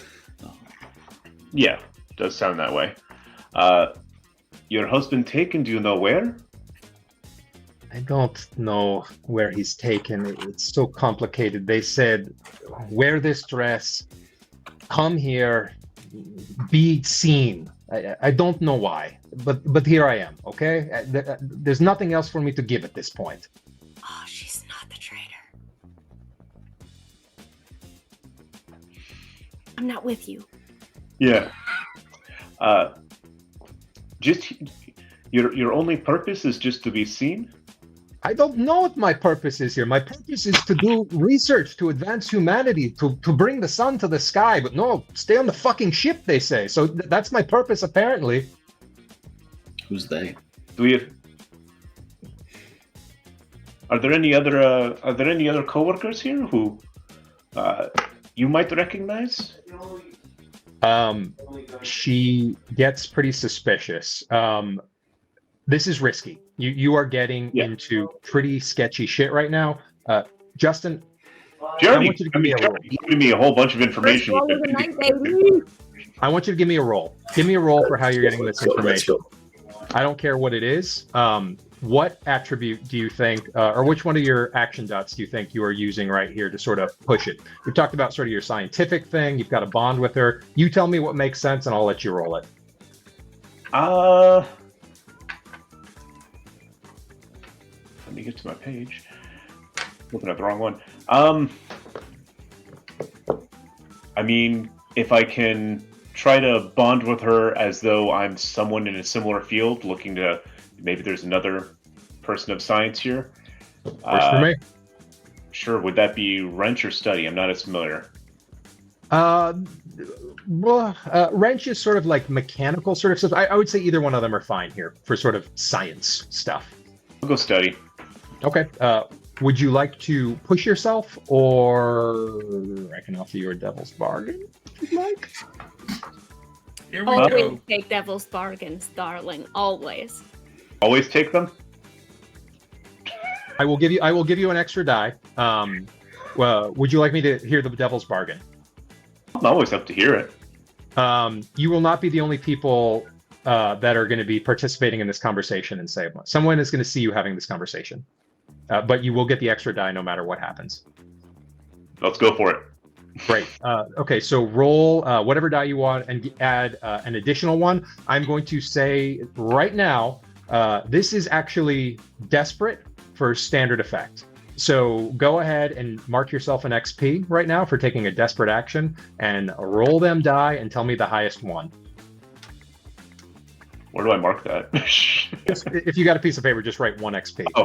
Yeah, does sound that way. Your husband taken, do you know where? I don't know where he's taken. It's so complicated. They said, wear this dress, come here, be seen. I don't know why, but here I am, okay? There's nothing else for me to give at this point. Oh, she's not the traitor. I'm not with you. Yeah. Just your only purpose is just to be seen? I don't know what my purpose is here. My purpose is to do research, to advance humanity, to bring the sun to the sky. But no, stay on the fucking ship, they say. So that's my purpose, apparently. Who's they? Are there any other coworkers here who you might recognize? She gets pretty suspicious. This is risky. You are getting into pretty sketchy shit right now. Justin, Jeremy, I want you to give me a roll. You gave me a whole bunch of information. I want you to give me a roll. Give me a roll for how you're getting this information. I don't care what it is. What attribute do you think, or which one of your action dots do you think you are using right here to sort of push it? We've talked about sort of your scientific thing. You've got a bond with her. You tell me what makes sense, and I'll let you roll it. Let me get to my page. Looking at the wrong one. I mean, if I can try to bond with her as though I'm someone in a similar field, looking to maybe there's another person of science here. Works for me. Sure. Would that be wrench or study? I'm not as familiar. Wrench is sort of like mechanical sort of stuff. I would say either one of them are fine here for sort of science stuff. I'll go study. Okay. Would you like to push yourself, or I can offer you a devil's bargain if you'd like? Here we Always go. take devil's bargains, darling. Always. Always take them. I will give you an extra die. Would you like me to hear the devil's bargain? I'm always up to hear it. You will not be the only people that are going to be participating in this conversation and say someone is going to see you having this conversation. But you will get the extra die no matter what happens. Let's go for it. Great. Okay, so roll whatever die you want and add an additional one. I'm going to say right now, this is actually desperate for standard effect. So go ahead and mark yourself an XP right now for taking a desperate action and roll them die and tell me the highest one. Where do I mark that? Just, if you got a piece of paper, just write 1 XP. Oh,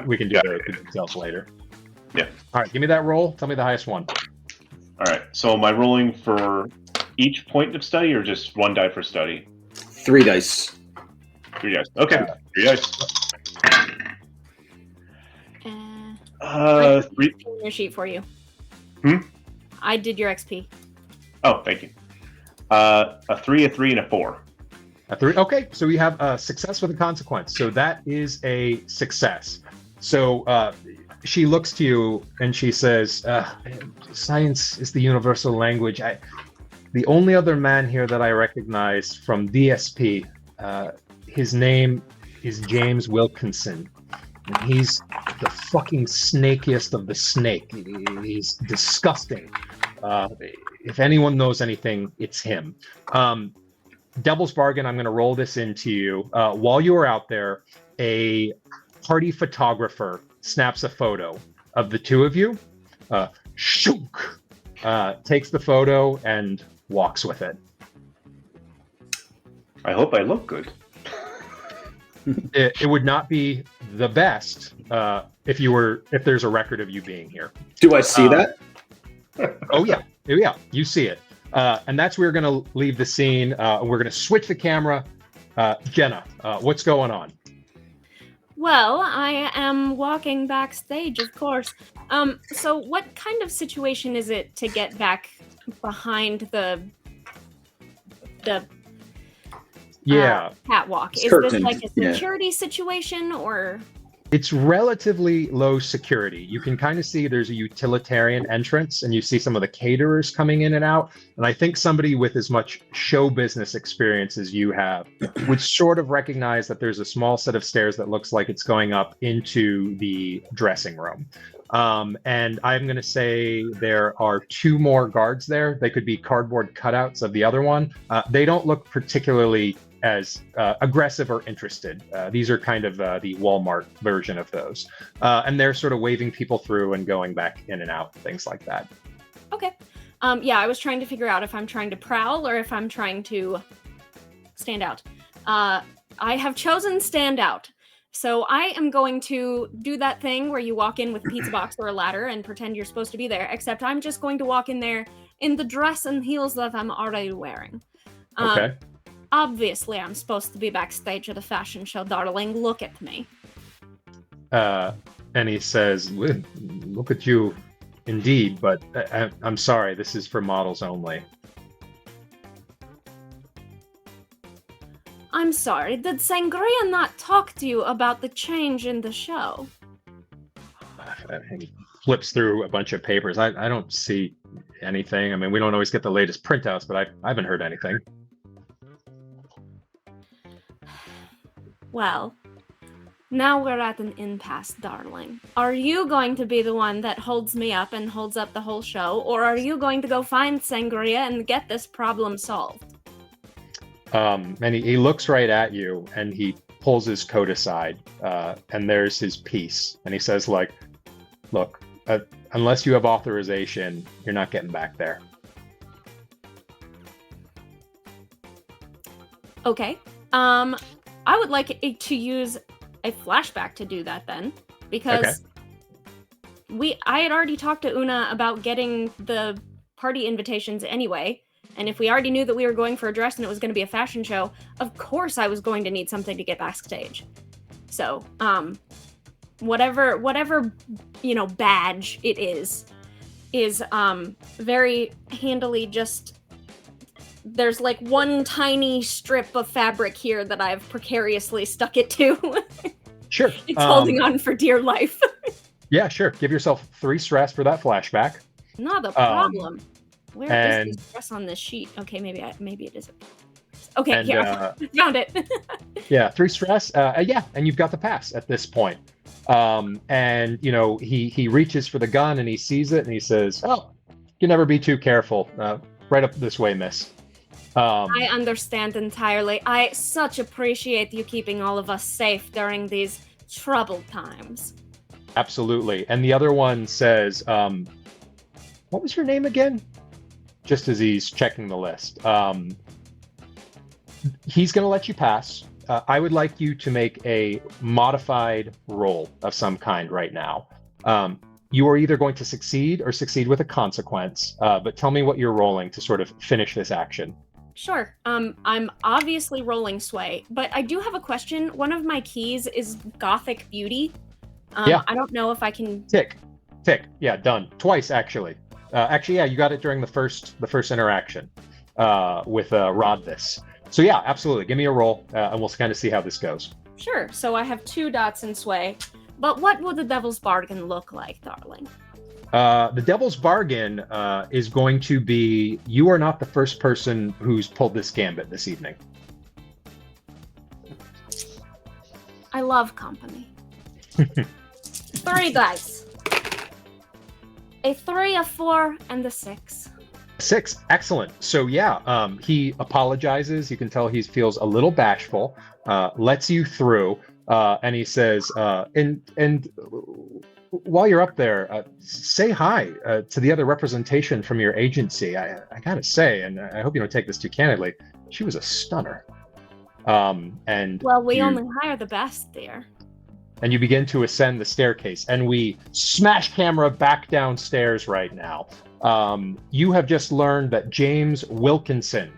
we can do the details later. Yeah. All right, give me that roll. Tell me the highest one. All right. So am I rolling for each point of study or just 1 die for study? 3 dice. 3 dice. Okay. 3 dice. I 3. did your sheet for you. Hmm? I did your XP. Oh, thank you. A 3, a 3, and a 4. A 3. Okay, so we have a success with a consequence. So that is a success. So She looks to you and she says, "Science is the universal language. The only other man here that I recognize from DSP, his name is James Wilkinson. And he's the fucking snakiest of the snake. He's disgusting. If anyone knows anything, it's him." Devil's bargain, I'm going to roll this into you. While you are out there, a party photographer snaps a photo of the two of you. Shook! Takes the photo and walks with it. I hope I look good. It would not be the best if there's a record of you being here. Do I see that? Oh yeah, you see it. And that's where we're going to leave the scene. We're going to switch the camera. Jenna, what's going on? Well, I am walking backstage, of course. So what kind of situation is it to get back behind the catwalk? Is Curtain. this like a security situation, or? It's relatively low security. You can kind of see there's a utilitarian entrance, and you see some of the caterers coming in and out. And I think somebody with as much show business experience as you have would sort of recognize that there's a small set of stairs that looks like it's going up into the dressing room. And I'm going to say there are 2 more guards there. They could be cardboard cutouts of the other one. They don't look particularly as aggressive or interested. These are kind of the Walmart version of those. And they're sort of waving people through and going back in and out, things like that. Okay. I was trying to figure out if I'm trying to prowl or if I'm trying to stand out. I have chosen stand out. So I am going to do that thing where you walk in with a pizza box or a ladder and pretend you're supposed to be there, except I'm just going to walk in there in the dress and heels that I'm already wearing. Okay. Obviously, I'm supposed to be backstage at a fashion show, darling. Look at me. And he says, "Look at you, indeed, but I'm sorry, this is for models only." I'm sorry, did Sangria not talk to you about the change in the show? He flips through a bunch of papers. I don't see anything. I mean, we don't always get the latest printouts, but I haven't heard anything. Well, now we're at an impasse, darling. Are you going to be the one that holds me up and holds up the whole show, or are you going to go find Sangria and get this problem solved? And he looks right at you, and he pulls his coat aside, and there's his piece. And he says, like, "Look, unless you have authorization, you're not getting back there." Okay. I would like to use a flashback to do that then, because I had already talked to Una about getting the party invitations anyway, and if we already knew that we were going for a dress and it was going to be a fashion show, of course I was going to need something to get backstage. So, whatever badge it is very handily just. There's like one tiny strip of fabric here that I've precariously stuck it to. Sure. It's holding on for dear life. Yeah, sure. Give yourself 3 stress for that flashback. Not a problem. Where is the stress on this sheet? Okay, maybe it is. Okay, here, found it. Yeah, 3 stress. And you've got the pass at this point. And he reaches for the gun and he sees it and he says, "Oh, you can never be too careful. Right up this way, miss." I understand entirely. I such appreciate you keeping all of us safe during these troubled times. Absolutely. And the other one says, what was your name again? Just as he's checking the list. He's going to let you pass. I would like you to make a modified roll of some kind right now. You are either going to succeed or succeed with a consequence, but tell me what you're rolling to sort of finish this action. Sure. I'm obviously rolling sway, but I do have a question. One of my keys is Gothic Beauty. Yeah. I don't know if I can... Tick. Yeah, done. Twice, actually. You got it during the first interaction with Rodvis. So yeah, absolutely. Give me a roll, and we'll kind of see how this goes. Sure. So I have 2 dots in sway. But what would the Devil's Bargain look like, darling? The Devil's Bargain is going to be, you are not the first person who's pulled this gambit this evening. I love company. 3 dice. A 3, a 4, and a 6. 6, excellent. So yeah, he apologizes. You can tell he feels a little bashful. Lets you through, and he says, and while you're up there, say hi to the other representation from your agency. I gotta say, and I hope you don't take this too candidly, she was a stunner. And well, we only hire the best there. And you begin to ascend the staircase, and we smash camera back downstairs right now. You have just learned that James Wilkinson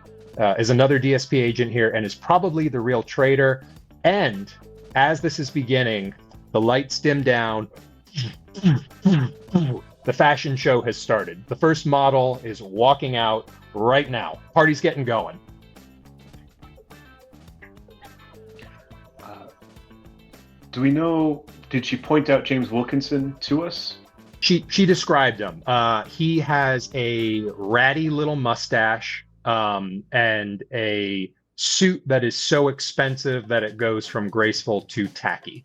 is another DSP agent here and is probably the real traitor. And as this is beginning, the lights dim down. The fashion show has started. The first model is walking out right now. Party's getting going. Do we know, did she point out James Wilkinson to us? She described him. He has a ratty little mustache and a suit that is so expensive that it goes from graceful to tacky.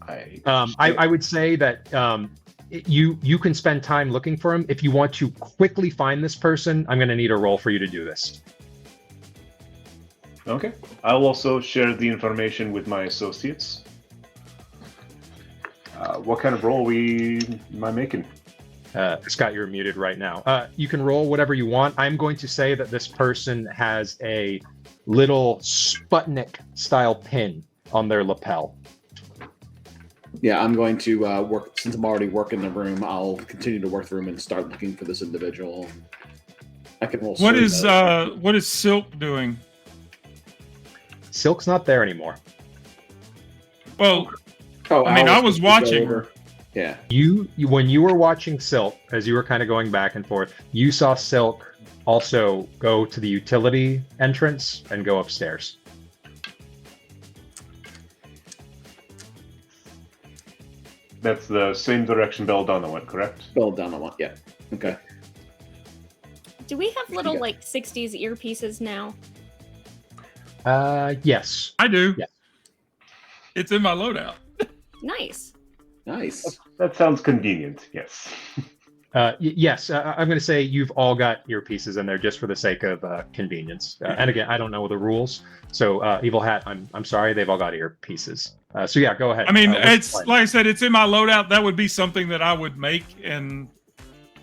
I would say that you can spend time looking for him. If you want to quickly find this person, I'm going to need a roll for you to do this. Okay. I'll also share the information with my associates. What kind of roll am I making? Scott, you're muted right now. You can roll whatever you want. I'm going to say that this person has a little Sputnik-style pin on their lapel. Yeah, I'm going to work, since I'm already working the room, I'll continue to work the room and start looking for this individual. I can roll. What is Silk doing? Silk's not there anymore. Well, I was watching her. Yeah. You when you were watching Silk, as you were kind of going back and forth, you saw Silk also go to the utility entrance and go upstairs. That's the same direction Belladonna went, correct? Belladonna went, yeah. Okay. Do we have little, 60s earpieces now? Yes. I do. Yeah. It's in my loadout. Nice. Nice. That sounds convenient, yes. Yes, I'm going to say you've all got earpieces in there just for the sake of convenience. And again, I don't know the rules, so Evil Hat, I'm sorry, they've all got earpieces. So yeah, go ahead. I mean, it's like I said, it's in my loadout. That would be something that I would make and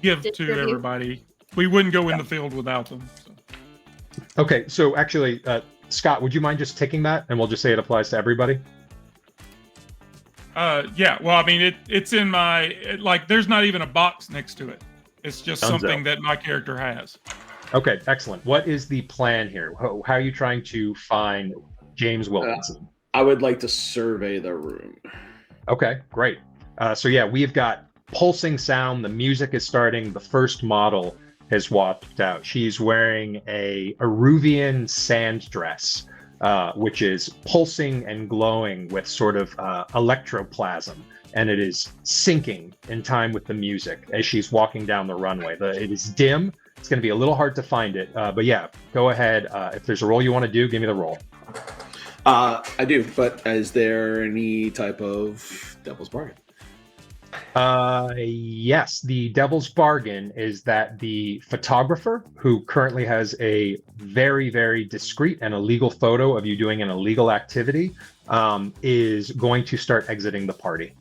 give to everybody. We wouldn't go in the field without them. So. Okay, so actually, Scott, would you mind just ticking that, and we'll just say it applies to everybody? Yeah. Well, I mean, it's in my there's not even a box next to it. It's just something that my character has. Okay, excellent. What is the plan here? How are you trying to find James Wilkinson? I would like to survey the room. Okay, great. So yeah, we've got pulsing sound. The music is starting. The first model has walked out. She's wearing a Aruvian sand dress, which is pulsing and glowing with sort of electroplasm, and it is syncing in time with the music as she's walking down the runway. It is dim. It's going to be a little hard to find it, but yeah, go ahead. If there's a roll you want to do, give me the roll. I do, but is there any type of Devil's Bargain? Yes, the Devil's Bargain is that the photographer, who currently has a very, very discreet and illegal photo of you doing an illegal activity, is going to start exiting the party.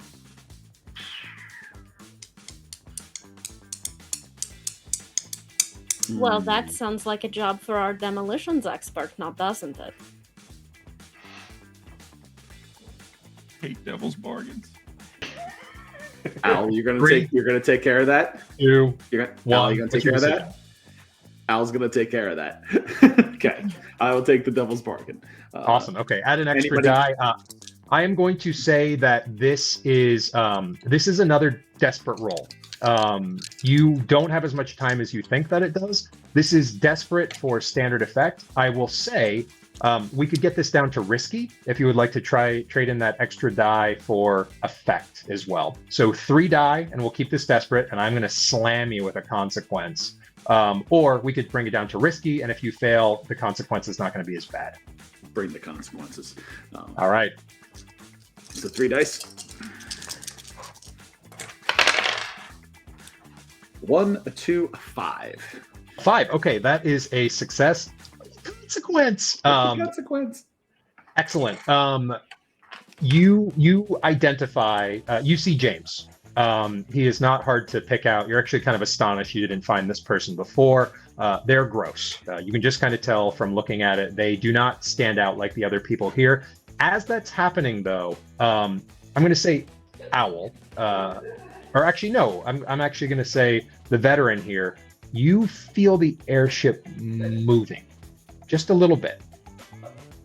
Well, that sounds like a job for our demolitions expert, now doesn't it? Hate Devil's Bargains. Al, you're gonna take care of that. You're gonna take care of that. Al's gonna take care of that. Okay, I will take the Devil's Bargain. Awesome. Okay, add an extra die. I am going to say that this is another desperate roll. You don't have as much time as you think that it does. This is desperate for standard effect. I will say We could get this down to risky if you would like to trade in that extra die for effect as well. So 3 die, and we'll keep this desperate, and I'm going to slam you with a consequence. Or we could bring it down to risky, and if you fail, the consequence is not going to be as bad. Bring the consequences. All right. So 3 dice. 1, 2, 5. 5. Okay, that is a success. Consequence. Consequence. Excellent. You identify. You see James. He is not hard to pick out. You're actually kind of astonished you didn't find this person before. They're gross. You can just kind of tell from looking at it. They do not stand out like the other people here. As that's happening, though, I'm going to say Owl. Or actually, no. I'm actually going to say the veteran here. You feel the airship moving. Just a little bit.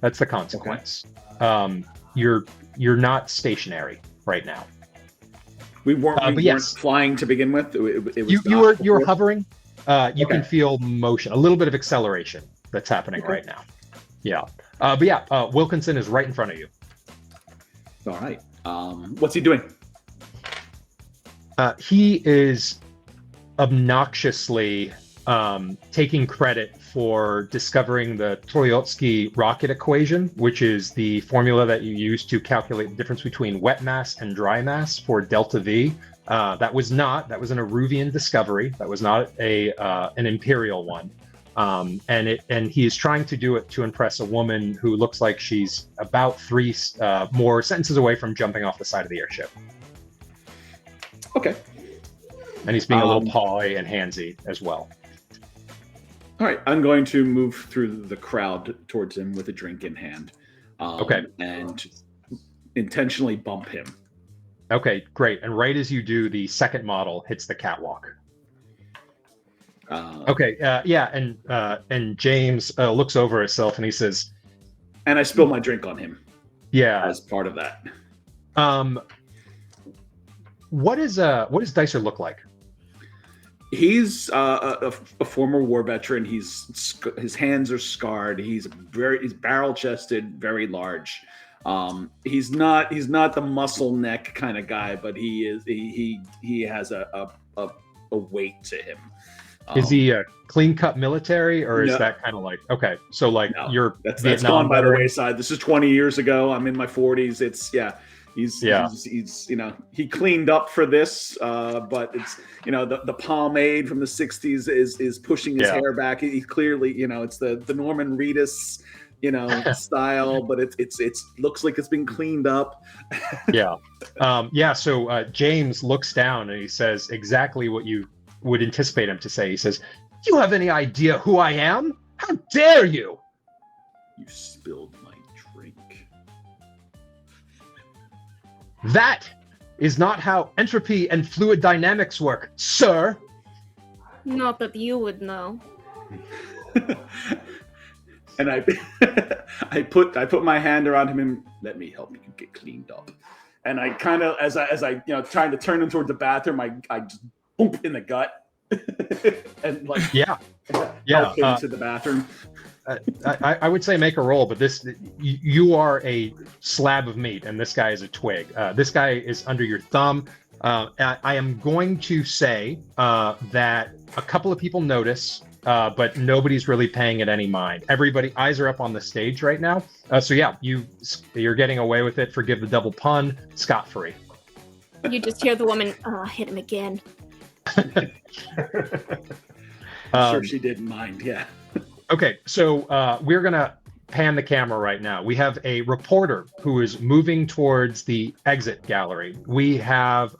That's the consequence. Okay. You're not stationary right now. We weren't flying to begin with. It was you were hovering. You can feel motion, a little bit of acceleration that's happening right now. Yeah. But yeah, Wilkinson is right in front of you. All right. What's he doing? He is obnoxiously taking credit for discovering the Troitsky rocket equation, which is the formula that you use to calculate the difference between wet mass and dry mass for delta V. That was an Aruvian discovery. That was not an imperial one. And he is trying to do it to impress a woman who looks like she's about 3 more sentences away from jumping off the side of the airship. Okay. And he's being a little pawy and handsy as well. All right, I'm going to move through the crowd towards him with a drink in hand. Okay. And intentionally bump him. Okay, great. And right as you do, the second model hits the catwalk. Okay, and James looks over himself and he says... And I spill my drink on him. Yeah. As part of that. What does Dicer look like? He's a former war veteran. His hands are scarred. He's barrel chested, very large. He's not the muscle neck kind of guy, but he has a weight to him. Is he a clean cut military, or is that kind of like So like no, that's gone by the wayside. This is 20 years ago. I'm in my 40s. He's he cleaned up for this, but it's the pomade from the 60s is pushing his hair back. He clearly it's the Norman Reedus style, but it looks like it's been cleaned up. So James looks down and he says exactly what you would anticipate him to say. He says, "You have any idea who I am? How dare you?" You spilled my drink. That is not how entropy and fluid dynamics work, sir. Not that you would know. And I put my hand around him and let me help you get cleaned up. And I kind of, as I trying to turn him towards the bathroom, I just boom in the gut and help him to the bathroom. I would say make a roll, but you are a slab of meat and this guy is a twig. This guy is under your thumb. I am going to say that a couple of people notice, but nobody's really paying it any mind. Everybody, eyes are up on the stage right now. You're getting away with it. Forgive the double pun, scot-free. You just hear the woman, hit him again. I'm sure she didn't mind, yeah. Okay, so we're going to pan the camera right now. We have a reporter who is moving towards the exit gallery. We have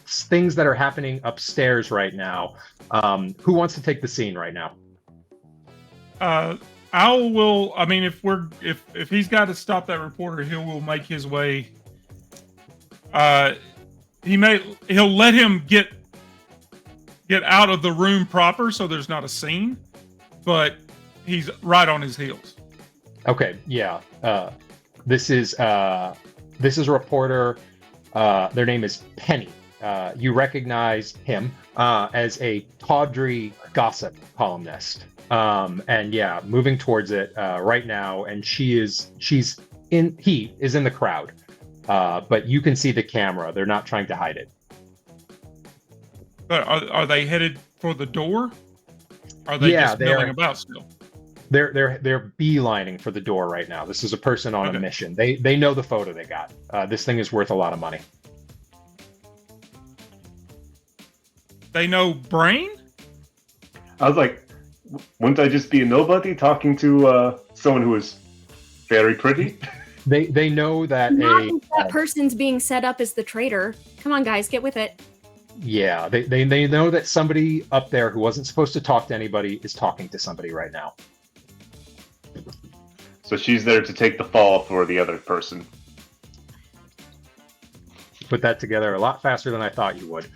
things that are happening upstairs right now. Who wants to take the scene right now? Owl will. I mean, if he's got to stop that reporter, he will make his way. He'll let him get out of the room proper, so there's not a scene, but he's right on his heels. Okay, yeah. This is a reporter. Their name is Penny. You recognize him as a tawdry gossip columnist. And yeah, moving towards it right now, and he is in the crowd, but you can see the camera. They're not trying to hide it. But are they headed for the door? Are they just milling about still? They're beelining for the door right now. This is a person on a mission. They know the photo they got. This thing is worth a lot of money. They know Brain? I was like, wouldn't I just be a nobody talking to someone who is very pretty? They know that that person's being set up as the traitor. Come on, guys, get with it. Yeah, they know that somebody up there who wasn't supposed to talk to anybody is talking to somebody right now. So she's there to take the fall for the other person. Put that together a lot faster than I thought you would.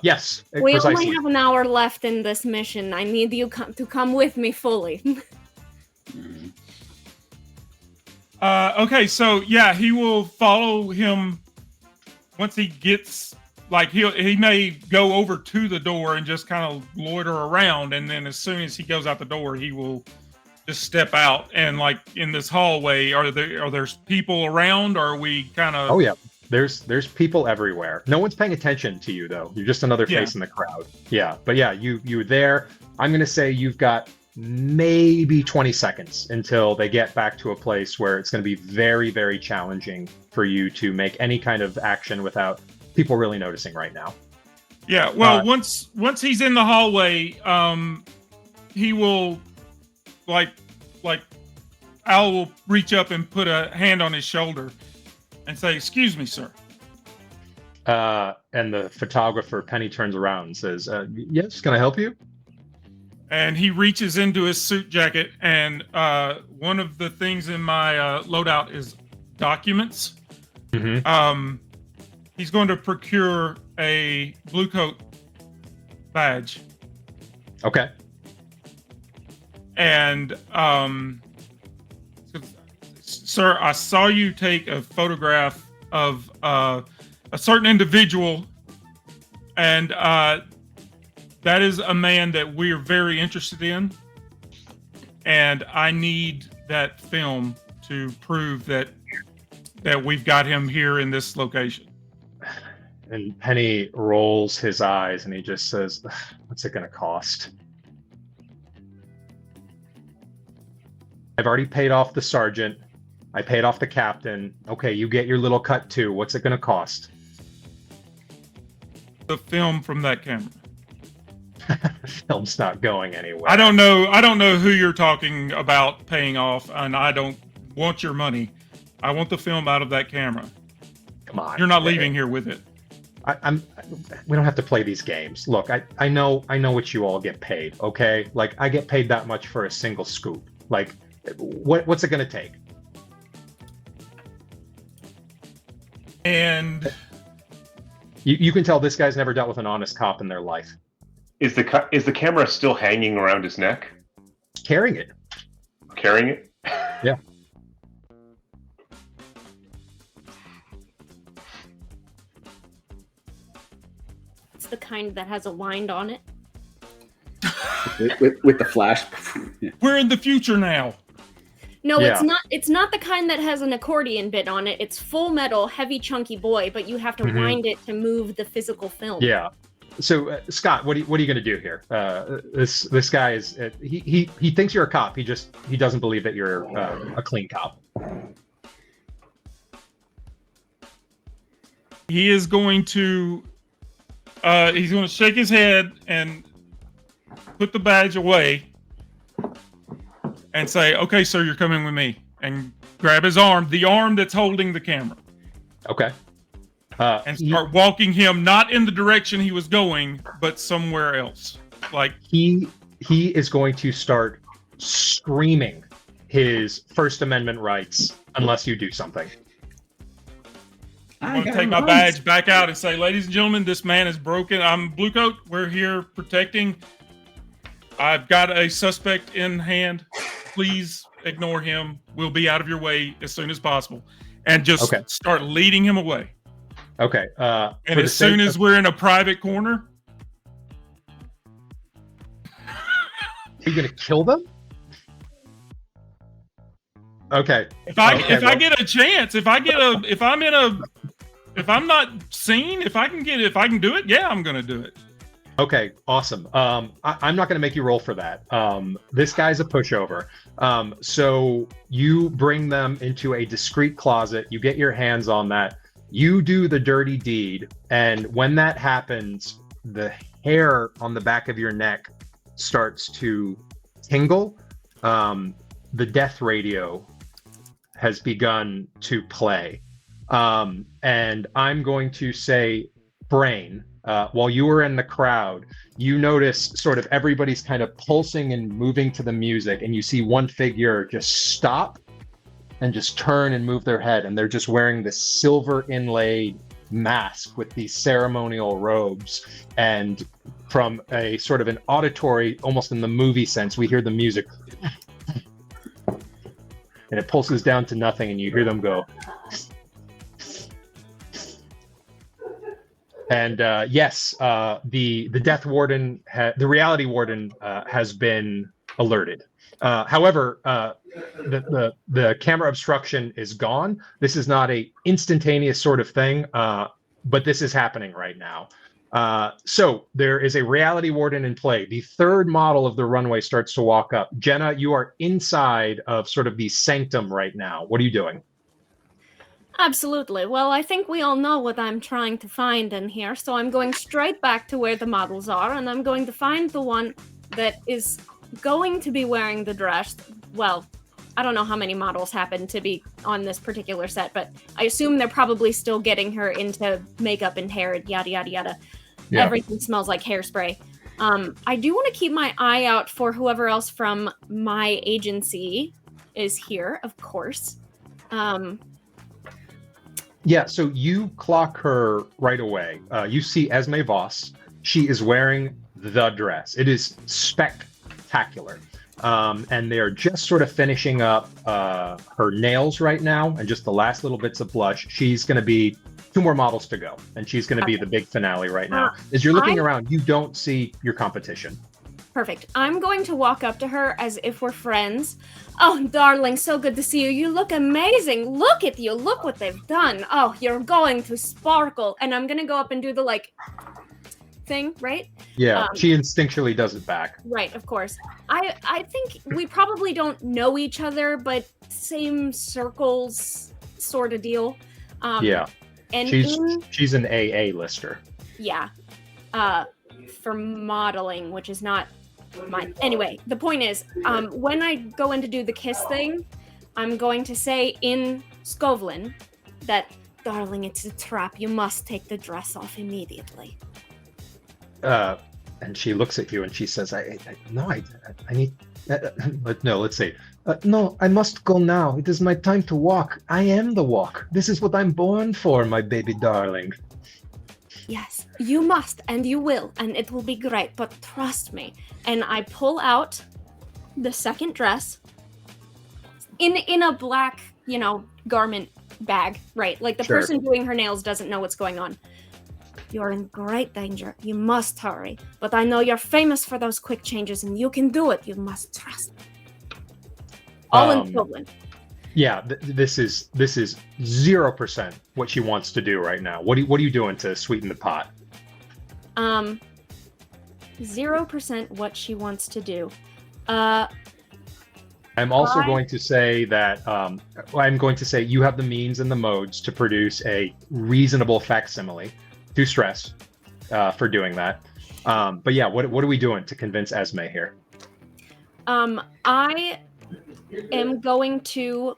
Yes, we precisely. only have an hour left in this mission. I need you to come with me fully. Okay, so yeah, he will follow him once he gets, like, he may go over to the door and just kind of loiter around, and then as soon as he goes out the door, he will just step out. And like in this hallway, are there people around, or are we kind of? Oh yeah, there's people everywhere. No one's paying attention to you though. You're just another face in the crowd. Yeah, but yeah, you're there. I'm gonna say you've got maybe 20 seconds until they get back to a place where it's going to be very, very challenging for you to make any kind of action without people really noticing right now. Yeah, well, once he's in the hallway, he will like Al will reach up and put a hand on his shoulder and say, "Excuse me, sir." And the photographer Penny turns around and says, "Yes, can I help you?" And he reaches into his suit jacket, and one of the things in my loadout is documents. Mm-hmm. He's going to procure a blue coat badge. Okay. And, sir, I saw you take a photograph of a certain individual, and that is a man that we are very interested in, and I need that film to prove that we've got him here in this location. And Penny rolls his eyes and he just says, "What's it going to cost? I've already paid off the sergeant. I paid off the captain. Okay, you get your little cut too. What's it going to cost?" The film from that camera. Film's not going anywhere. I don't know who you're talking about paying off, and I don't want your money. I want the film out of that camera. Come on. You're not leaving here with it. We don't have to play these games. Look, I know what you all get paid, okay? Like, I get paid that much for a single scoop. Like, what's it going to take? And you can tell this guy's never dealt with an honest cop in their life. Is the camera still hanging around his neck? Carrying it. Carrying it? Yeah. It's the kind that has a wind on it. with the flash. We're in the future now. No, Yeah. it's not the kind that has an accordion bit on it. It's full metal, heavy, chunky boy, but you have to wind it to move the physical film. Yeah. So Scott, what are you going to do here? This guy is he thinks you're a cop. He doesn't believe that you're a clean cop. He is going to shake his head and put the badge away and say, "Okay, sir, you're coming with me," and grab his arm, the arm that's holding the camera. Okay. And start walking him not in the direction he was going, but somewhere else. Like he is going to start screaming his First Amendment rights unless you do something. I'm going to take my badge back out and say, "Ladies and gentlemen, this man is broken. I'm Blue Coat. We're here protecting. I've got a suspect in hand. Please ignore him. We'll be out of your way as soon as possible." And just start leading him away. Okay. And as soon as we're in a private corner, Are you gonna kill them? Okay. If I get a chance, if I'm not seen, if I can do it, yeah, I'm gonna do it. Okay, awesome. I'm not going to make you roll for that. This guy's a pushover. So you bring them into a discreet closet. You get your hands on that. You do the dirty deed. And when that happens, the hair on the back of your neck starts to tingle. The death radio has begun to play. And I'm going to say, Brain, while you were in the crowd, you notice sort of everybody's kind of pulsing and moving to the music, and you see one figure just stop and just turn and move their head, and they're just wearing this silver inlaid mask with these ceremonial robes. And from a sort of an auditory, almost in the movie sense, we hear the music and it pulses down to nothing, and you hear them go. And yes, the Death Warden, the Reality Warden has been alerted. However, the camera obstruction is gone. This is not a instantaneous sort of thing, but this is happening right now. So there is a Reality Warden in play. The third model of the runway starts to walk up. Jenna, you are inside of sort of the sanctum right now. What are you doing? Absolutely. Well, I think we all know what I'm trying to find in here, so I'm going straight back to where the models are, and I'm going to find the one that is going to be wearing the dress. Well, I don't know how many models happen to be on this particular set, but I assume they're probably still getting her into makeup and hair, yada, yada, yada. Yeah. Everything smells like hairspray. I do want to keep my eye out for whoever else from my agency is here, of course. Yeah, so you clock her right away. You see Esme Voss. She is wearing the dress. It is spectacular. And they are just sort of finishing up her nails right now and just the last little bits of blush. She's going to be 2 more models to go, and she's going to be the big finale right now. As you're looking around, you don't see your competition. Perfect. I'm going to walk up to her as if we're friends. Oh, darling, so good to see you. You look amazing. Look at you. Look what they've done. Oh, you're going to sparkle. And I'm going to go up and do the, like, thing, right? Yeah, she instinctually does it back. Right, of course. I think we probably don't know each other, but same circles sort of deal. Yeah. And she's an AA lister. Yeah. For modeling, which is not mine. Anyway, the point is, when I go in to do the kiss thing, I'm going to say in Skovlin that, darling, it's a trap. You must take the dress off immediately. And she looks at you and she says, I need, no, let's see. No, I must go now. It is my time to walk. I am the walk. This is what I'm born for, my baby darling. Yes, you must, and you will, and it will be great, but trust me. And I pull out the second dress in a black, garment bag, right? Like the person doing her nails doesn't know what's going on. You're in great danger. You must hurry. But I know you're famous for those quick changes, and you can do it. You must trust me. All in Poland. Yeah, this is 0% what she wants to do right now. What are you doing to sweeten the pot? 0% what she wants to do. I'm also going to say that I'm going to say you have the means and the modes to produce a reasonable facsimile. To stress for doing that. But yeah, what are we doing to convince Esme here? I am going to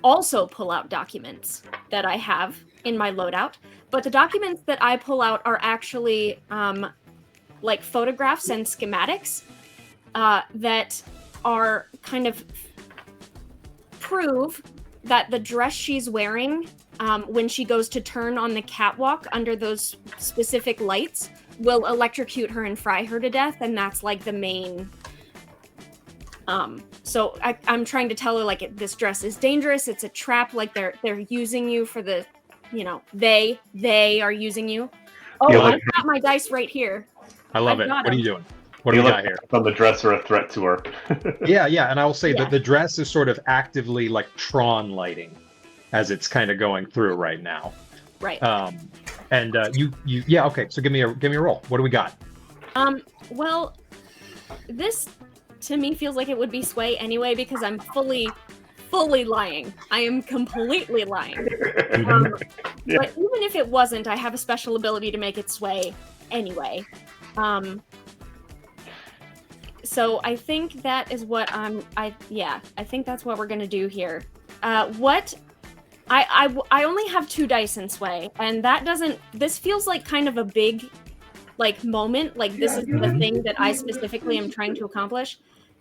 also pull out documents that I have in my loadout, but the documents that I pull out are actually like photographs and schematics that are kind of prove that the dress she's wearing when she goes to turn on the catwalk under those specific lights will electrocute her and fry her to death, and that's like the main so I'm trying to tell her like this dress is dangerous, it's a trap, like they're using you for the they are using you. Oh, yeah, I've got my dice right here. I love it. What are you doing? What do we got here? On the dress or a threat to her. Yeah, and I will say Yeah. that the dress is sort of actively like Tron lighting as it's kind of going through right now. Right. And yeah, okay. So give me a roll. What do we got? Well, this to me feels like it would be sway anyway because I'm fully lying. I am completely lying. Yeah. But even if it wasn't, I have a special ability to make it sway anyway. So I think that is what I think that's what we're gonna do here. I only have 2 dice in sway, and that doesn't. This feels like kind of a big, like, moment. Like this is the thing that I specifically am trying to accomplish,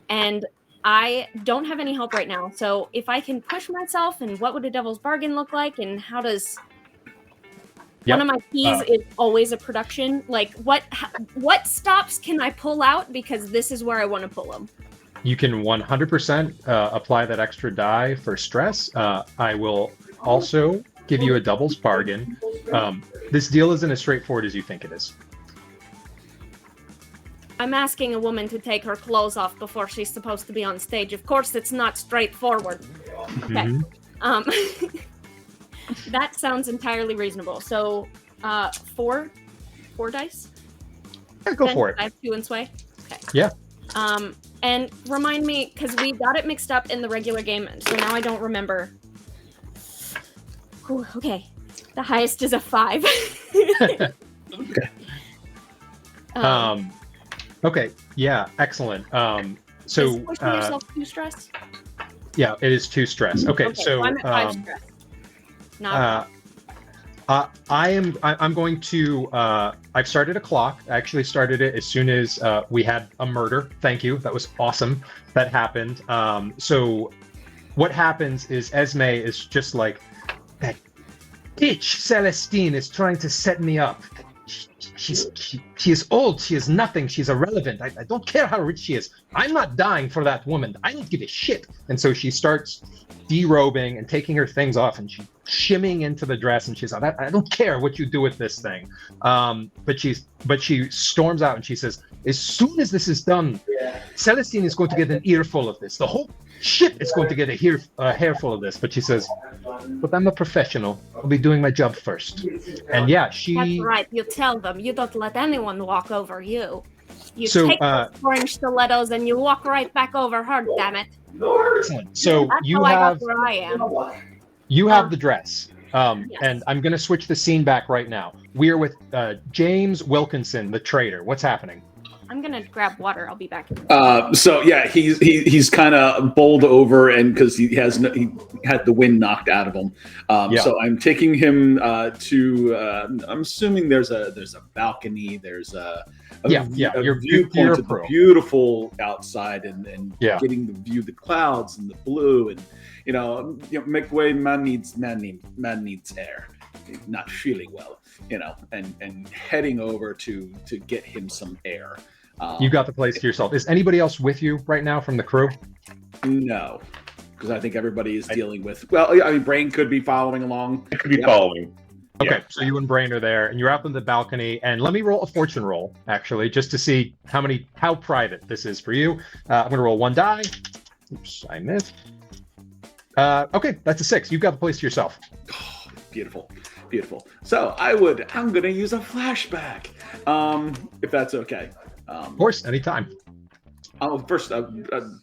and I don't have any help right now. So if I can push myself, and what would a devil's bargain look like, and how does one of my keys is always a production. Like what stops can I pull out because this is where I want to pull them. You can 100% apply that extra die for stress. I will also give you a devil's bargain. This deal isn't as straightforward as you think it is. I'm asking a woman to take her clothes off before she's supposed to be on stage. Of course, it's not straightforward. Okay. That sounds entirely reasonable. So, 4 dice? Yeah, go for it. I have 2 in sway. Okay. Yeah. And remind me, because we got it mixed up in the regular game, so now I don't remember. Ooh, okay. The highest is a 5. Okay. Okay. Yeah. Excellent. So is pushing yourself 2 stress? Yeah, it is 2 stress. Okay. So I'm at 5 stress. Not I'm going to I've started a clock. I actually started it as soon as we had a murder. Thank you. That was awesome. That happened. So what happens is Esme is just like, that bitch Celestine is trying to set me up. She is old. She is nothing. She's irrelevant. I don't care how rich she is. I'm not dying for that woman. I don't give a shit. And so she starts derobing and taking her things off, and she's shimmying into the dress, and she's like, I don't care what you do with this thing. But she storms out and she says, as soon as this is done, Celestine is going to get an earful of this. The whole ship is going to get a hairful of this. But she says, but I'm a professional. I'll be doing my job first. And yeah, That's right. You tell them. You don't let anyone walk over you. You So, take those orange stilettos and you walk right back over her, damn it. excellent. So That's you how I have got where I am. you have the dress. Yes. And I'm going to switch the scene back right now. We're with James Wilkinson, the traitor. What's happening? I'm gonna grab water. I'll be back. So yeah, he's kind of bowled over, and because he had the wind knocked out of him. So I'm taking him to. I'm assuming there's a balcony. There's a your viewpoint of the beautiful outside, and getting the view, the clouds and the blue, and make way. Man needs air. Not feeling well, and heading over to get him some air. You got the place to yourself. Is anybody else with you right now from the crew? No, because I think everybody is dealing with. Well, I mean, Brain could be following along. It could be following. Okay, so you and Brain are there, and you're out on the balcony. And let me roll a fortune roll, actually, just to see how private this is for you. I'm gonna roll 1 die. Oops, I missed. Okay, that's a 6. You've got the place to yourself. Oh, beautiful. So I'm gonna use a flashback, if that's okay. Of course, anytime. First,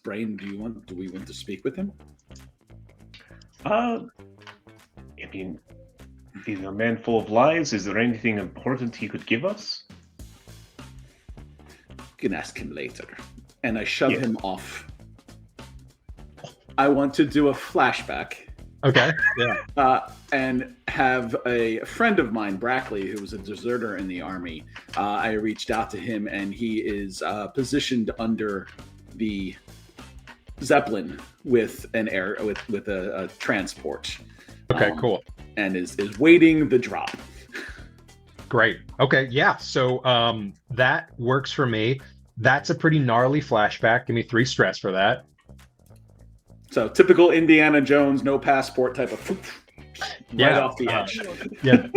Brain, do we want to speak with him? I mean, he's a man full of lies. Is there anything important he could give us? You can ask him later. And I shove him off. I want to do a flashback. Okay. Yeah. And have a friend of mine, Brackley, who was a deserter in the army. I reached out to him, and he is positioned under the Zeppelin with a transport. Okay. Cool. And is waiting the drop. Great. Okay. Yeah. So that works for me. That's a pretty gnarly flashback. Give me 3 stress for that. So typical Indiana Jones, no passport type of right off the edge. Yeah,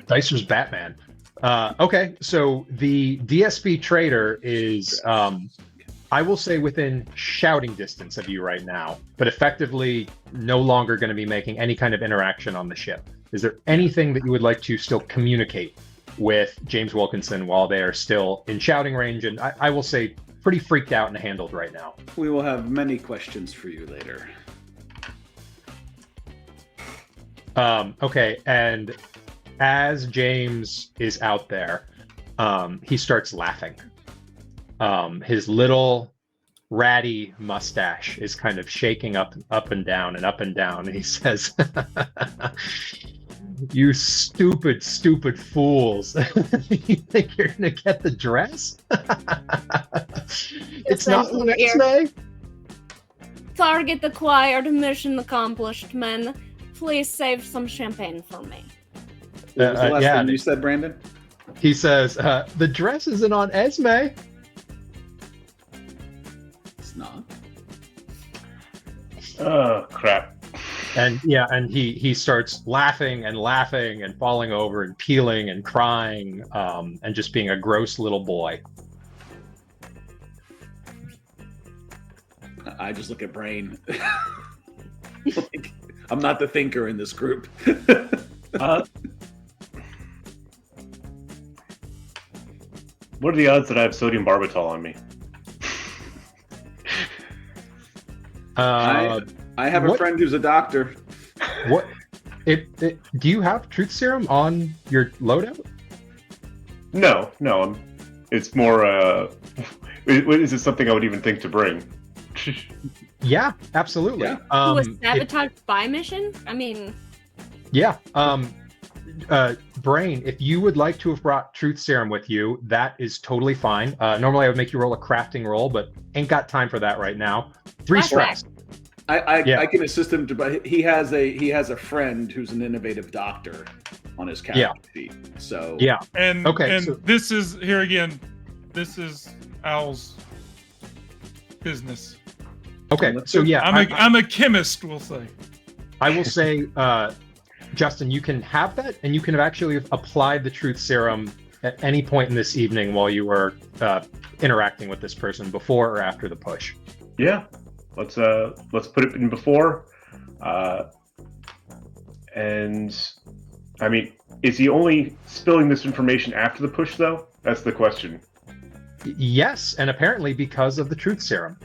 Dicer's Batman. Okay, so the DSP trader is, I will say, within shouting distance of you right now, but effectively no longer going to be making any kind of interaction on the ship. Is there anything that you would like to still communicate with James Wilkinson while they are still in shouting range? And I will say pretty freaked out and handled right now. We will have many questions for you later. Okay, and as James is out there, he starts laughing. His little ratty mustache is kind of shaking up and down and up and down, and he says, "You stupid fools! You think you're gonna get the dress? It's not the next day." Target acquired, mission accomplished, men. Please save some champagne for me. What was the last thing you said, Brandon? He says, "The dress isn't on Esme." It's not. Oh, crap. And he starts laughing and falling over and peeling and crying, and just being a gross little boy. I just look at Brain. Like, I'm not the thinker in this group. What are the odds that I have sodium barbital on me? I have a friend who's a doctor. What? Do you have truth serum on your loadout? No. It's more. Is it something I would even think to bring? Yeah, absolutely. Yeah. To a sabotage spy mission? I mean... Yeah. Brain, if you would like to have brought truth serum with you, that is totally fine. Normally I would make you roll a crafting roll, but ain't got time for that right now. 3 stress. I can assist him, but he has a friend who's an innovative doctor on his character sheet. So yeah. And okay, so this is here again. This is Al's business. okay, so yeah, I'm a chemist, we'll say. I will say, Justin, you can have that, and you can have actually applied the truth serum at any point in this evening while you were interacting with this person, before or after the push. Yeah, let's put it in before. And I mean, is he only spilling this information after the push, though? That's the question. Yes, and apparently because of the truth serum.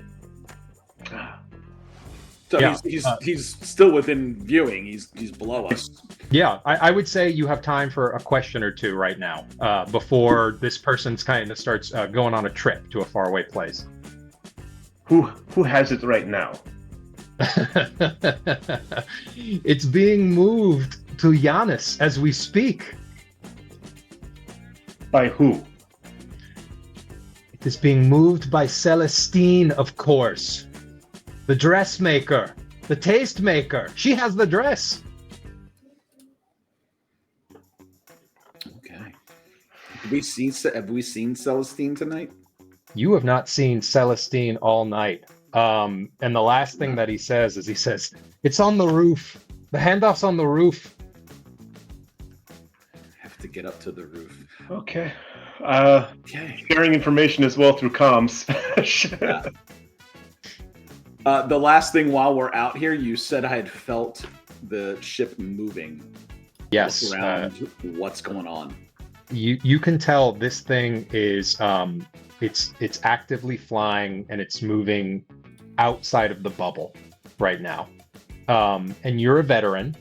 So yeah. he's still within viewing. He's below us. Yeah, I would say you have time for a question or two right now, before this person's kind of starts going on a trip to a faraway place. Who has it right now? It's being moved to Giannis as we speak. By who? It is being moved by Celestine, of course. The dressmaker, the tastemaker. She has the dress. Okay. Have we seen Celestine tonight? You have not seen Celestine all night. And the last thing that he says is, "It's on the roof. The handoff's on the roof." Have to get up to the roof. Okay. Okay. Sharing information as well through comms. Yeah. The last thing while we're out here, you said I had felt the ship moving. Yes. Look around, what's going on? You can tell this thing is it's actively flying, and it's moving outside of the bubble right now. And you're a veteran.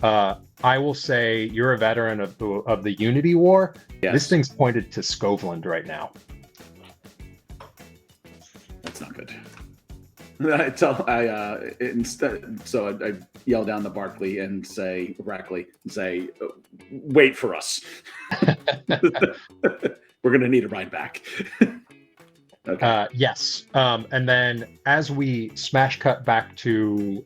I will say you're a veteran of the Unity War. Yes. This thing's pointed to Scoveland right now. That's not good. I yell down to Barkley and say, "Wait for us. We're gonna need a ride back." Okay. Yes. And then as we smash cut back to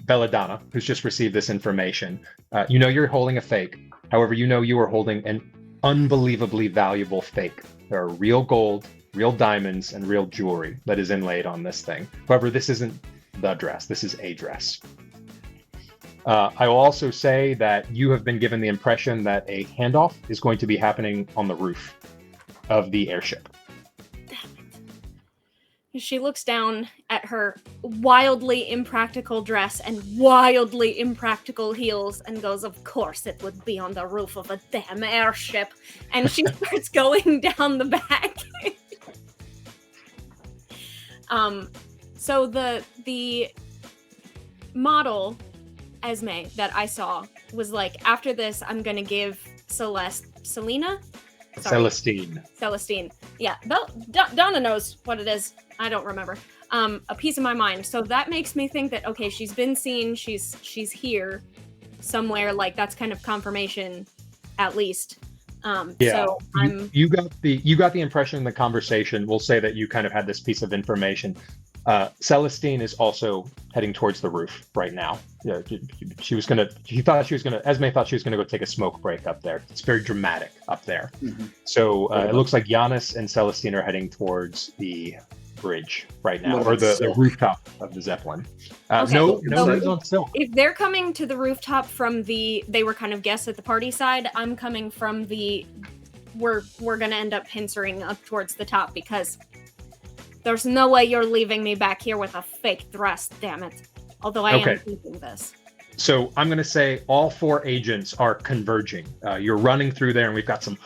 Belladonna, who's just received this information, you're holding a fake. However, you are holding an unbelievably valuable fake. There are real gold, real diamonds, and real jewelry that is inlaid on this thing. However, this isn't the dress. This is a dress. I will also say that you have been given the impression that a handoff is going to be happening on the roof of the airship. She looks down at her wildly impractical dress and wildly impractical heels and goes, "Of course it would be on the roof of a damn airship." And she starts going down the back. So the model Esme that I saw was like, after this, I'm gonna give Celestine. Yeah, Donna knows what it is. I don't remember. A piece of my mind. So that makes me think that, okay, she's been seen. She's here somewhere. Like, that's kind of confirmation, at least. So you got the impression in the conversation. We'll say that you kind of had this piece of information. Celestine is also heading towards the roof right now. Yeah, Esme thought she was gonna go take a smoke break up there. It's very dramatic up there. Mm-hmm. So it looks like Giannis and Celestine are heading towards the bridge right now, or the rooftop of the Zeppelin. Okay. No news on Silk. If they're coming to the rooftop from they were kind of guests at the party side, I'm coming from we're gonna end up pincering up towards the top, because there's no way you're leaving me back here with a fake dress, damn it. Although I am thinking this. So I'm going to say all 4 agents are converging. You're running through there, and we've got some...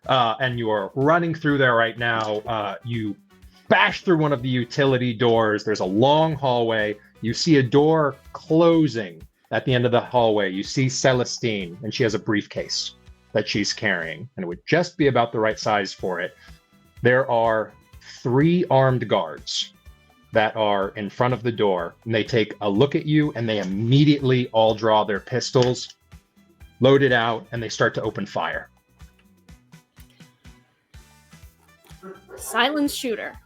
and you are running through there right now. You bash through one of the utility doors. There's a long hallway. You see a door closing at the end of the hallway. You see Celestine, and she has a briefcase that she's carrying, and it would just be about the right size for it. There are 3 armed guards that are in front of the door, and they take a look at you, and they immediately all draw their pistols, load it out, and they start to open fire. Silence shooter.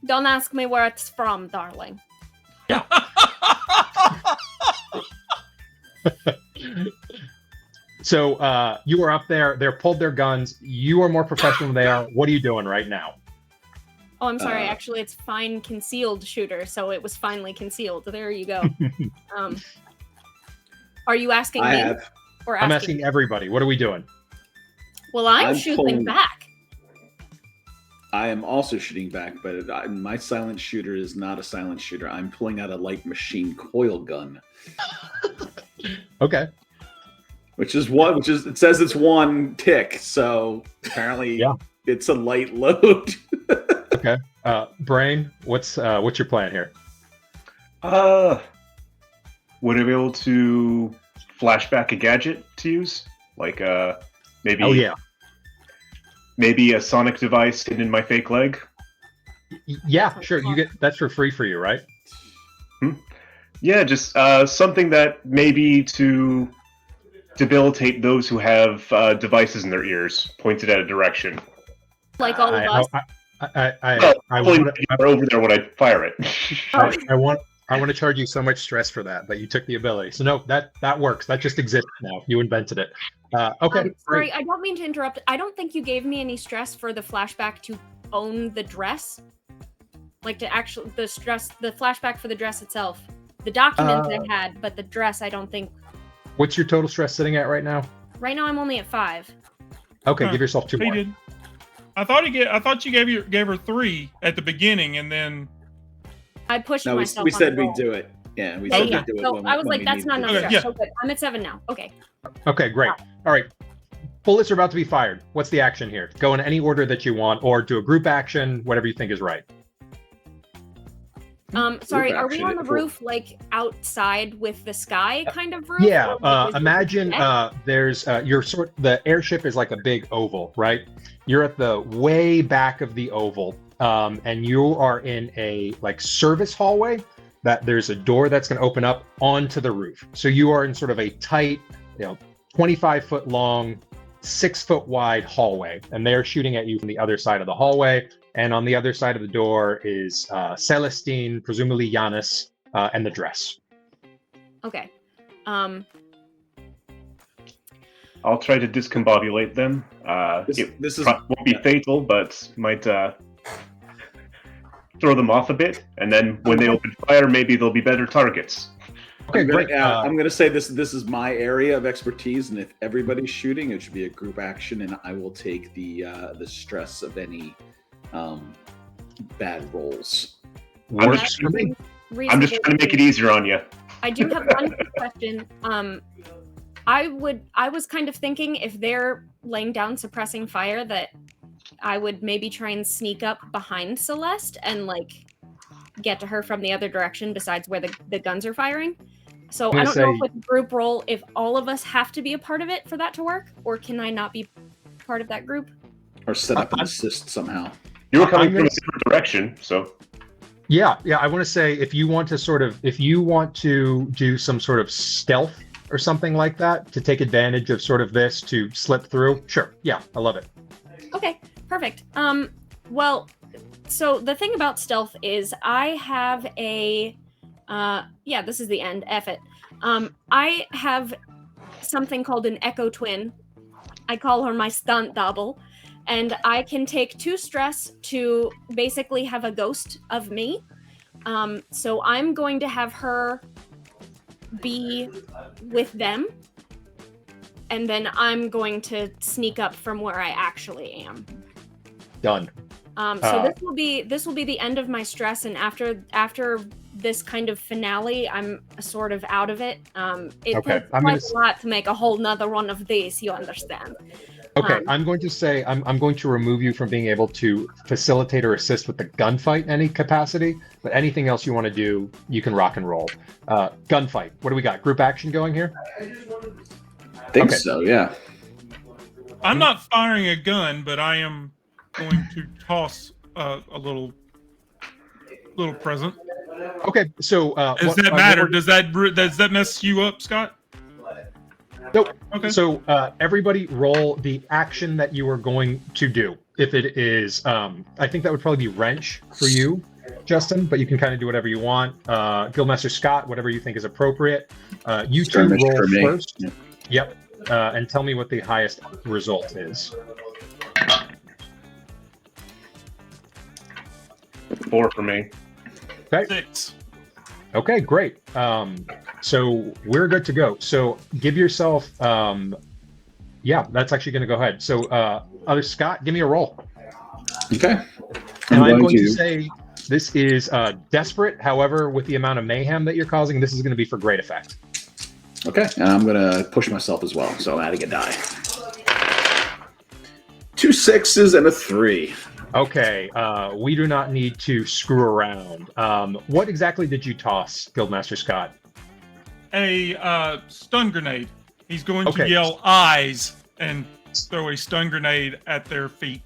Don't ask me where it's from, darling. Yeah. So you are up there. They're pulled their guns. You are more professional than they are. What are you doing right now? Oh, I'm sorry. Actually, it's fine concealed shooter, so it was finally concealed. There you go. Are you asking me? Or I'm asking everybody. What are we doing? Well, I'm shooting back. I am also shooting back, but my silent shooter is not a silent shooter. I'm pulling out a light machine coil gun. Okay. It says it's 1 tick, so apparently it's a light load. Okay. Brain, what's your plan here? Would I be able to flash back a gadget to use? Like maybe Oh yeah. Maybe a sonic device hidden in my fake leg? Yeah, sure. You get that's for free for you, right? Yeah, just something that maybe to debilitate those who have devices in their ears pointed at a direction. Like all of us. I want over there when I fire it. I want to charge you so much stress for that, but you took the ability. So no, that works. That just exists now. You invented it. Okay. Sorry, I don't mean to interrupt. I don't think you gave me any stress for the flashback to own the dress. Like to actually the flashback for the dress itself. The documents I had, but the dress I don't think. What's your total stress sitting at right now? Right now I'm only at 5. Okay, give yourself 2 more. Did. I thought you gave her 3 at the beginning, and then I pushed myself. We said we'd do it. Yeah, we said we'd do it. So I was like, that's not enough stress. Yeah. So good. I'm at 7 now. Okay. Okay, great. All right. Bullets are about to be fired. What's the action here? Go in any order that you want, or do a group action, whatever you think is right. Sorry, are we on the roof, like outside with the sky kind of roof? Yeah, imagine there's the airship is like a big oval, right? You're at the way back of the oval, and you are in a like service hallway that there's a door that's going to open up onto the roof. So you are in sort of a tight, 25-foot long, 6-foot wide hallway, and they're shooting at you from the other side of the hallway. And on the other side of the door is Celestine, presumably Giannis, and the dress. Okay. I'll try to discombobulate them. This won't be fatal, but might throw them off a bit, and then when they open fire, maybe they'll be better targets. Okay, great. I'm going to say this is my area of expertise, and if everybody's shooting, it should be a group action, and I will take the stress of any bad rolls. Works for me. I'm just trying to make it easier on you. I do have one quick question. I was kind of thinking if they're laying down suppressing fire that I would maybe try and sneak up behind Celeste and like get to her from the other direction besides where the guns are firing. So I don't know if with group roll if all of us have to be a part of it for that to work, or can I not be part of that group? Or set up an assist somehow. You were coming from a different direction, so. Yeah. I want to say if you want to do some sort of stealth or something like that to take advantage of sort of this to slip through, sure. Yeah, I love it. Okay, perfect. Well, so the thing about stealth is I have a this is the end. F it. I have something called an Echo Twin. I call her my stunt double. And I can take 2 stress to basically have a ghost of me. So I'm going to have her be with them. And then I'm going to sneak up from where I actually am. Done. So this will be the end of my stress, and after this kind of finale, I'm sort of out of it. It takes quite a lot to make a whole nother one of these, you understand. Okay, I'm going to say I'm going to remove you from being able to facilitate or assist with the gunfight in any capacity, but anything else you want to do, you can rock and roll. Gunfight, what do we got? Group action going here? I think so, yeah. I'm not firing a gun, but I am going to toss a little present. Okay, so does that matter? Does that mess you up, Scott? Nope. Okay. So everybody roll the action that you are going to do. If it is, I think that would probably be wrench for you, Justin, but you can kind of do whatever you want. Guildmaster Scott, whatever you think is appropriate. You two roll first. Yeah. Yep. And tell me what the highest result is. 4 for me. Okay. 6. Okay, great. So we're good to go. So give yourself, that's actually going to go ahead. So other Scott, give me a roll. Okay. And I'm going to say this is desperate. However, with the amount of mayhem that you're causing, this is going to be for great effect. Okay, and I'm going to push myself as well. So I'm adding a die. 2 6s and a 3. Okay, we do not need to screw around. What exactly did you toss, Guildmaster Scott? A stun grenade. He's going to yell eyes and throw a stun grenade at their feet.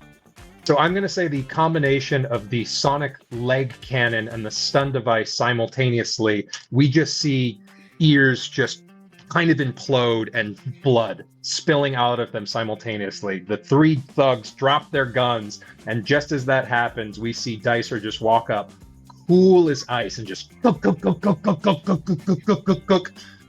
So I'm going to say the combination of the sonic leg cannon and the stun device simultaneously, we just see ears just kind of implode and blood spilling out of them simultaneously. The 3 thugs drop their guns, and just as that happens, we see Dicer just walk up, cool as ice, and just cook.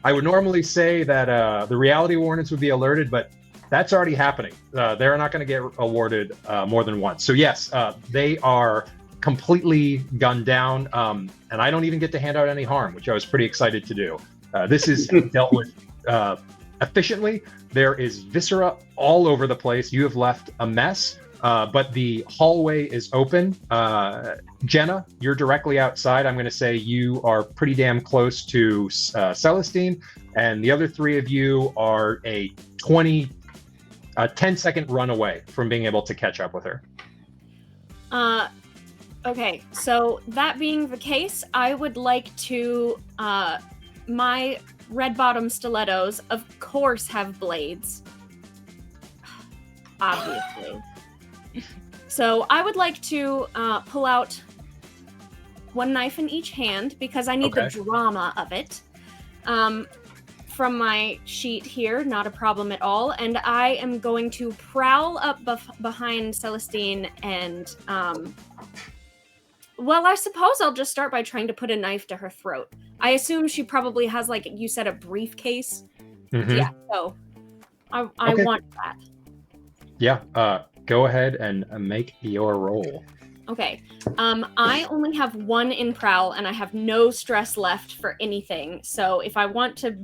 I would normally say that the reality warnings would be alerted, but that's already happening. They're not going to get awarded more than once. So yes, they are completely gunned down, and I don't even get to hand out any harm, which I was pretty excited to do. This is dealt with efficiently. There is viscera all over the place. You have left a mess, but the hallway is open. Jenna, you're directly outside. I'm going to say you are pretty damn close to Celestine, and the other 3 of you are a 10-second run away from being able to catch up with her. Okay, so that being the case, I would like to my red bottom stilettos, of course, have blades. Obviously. So I would like to pull out 1 knife in each hand because I need the drama of it. From my sheet here, not a problem at all. And I am going to prowl up behind Celestine and well, I suppose I'll just start by trying to put a knife to her throat. I assume she probably has, like you said, a briefcase. Mm-hmm. Yeah, so I want that. Yeah, go ahead and make your roll. Okay. I only have 1 in prowl, and I have no stress left for anything. So if I want to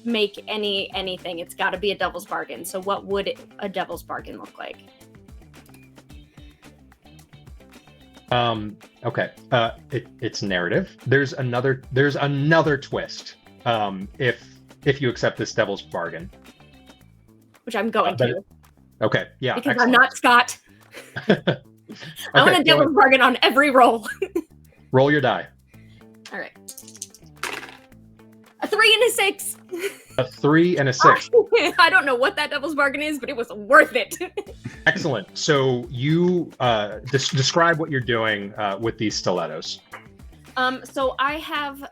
make anything, it's got to be a devil's bargain. So what would a devil's bargain look like? Okay. It's narrative. There's another twist. If you accept this devil's bargain, Which I'm going to. Okay. Yeah. Because excellent. I'm not Scott. I want a devil's bargain on every roll. Roll your die. All right. A 3 and a 6. A 3 and a 6. I don't know what that devil's bargain is, but it was worth it. Excellent. So you describe what you're doing with these stilettos. So I have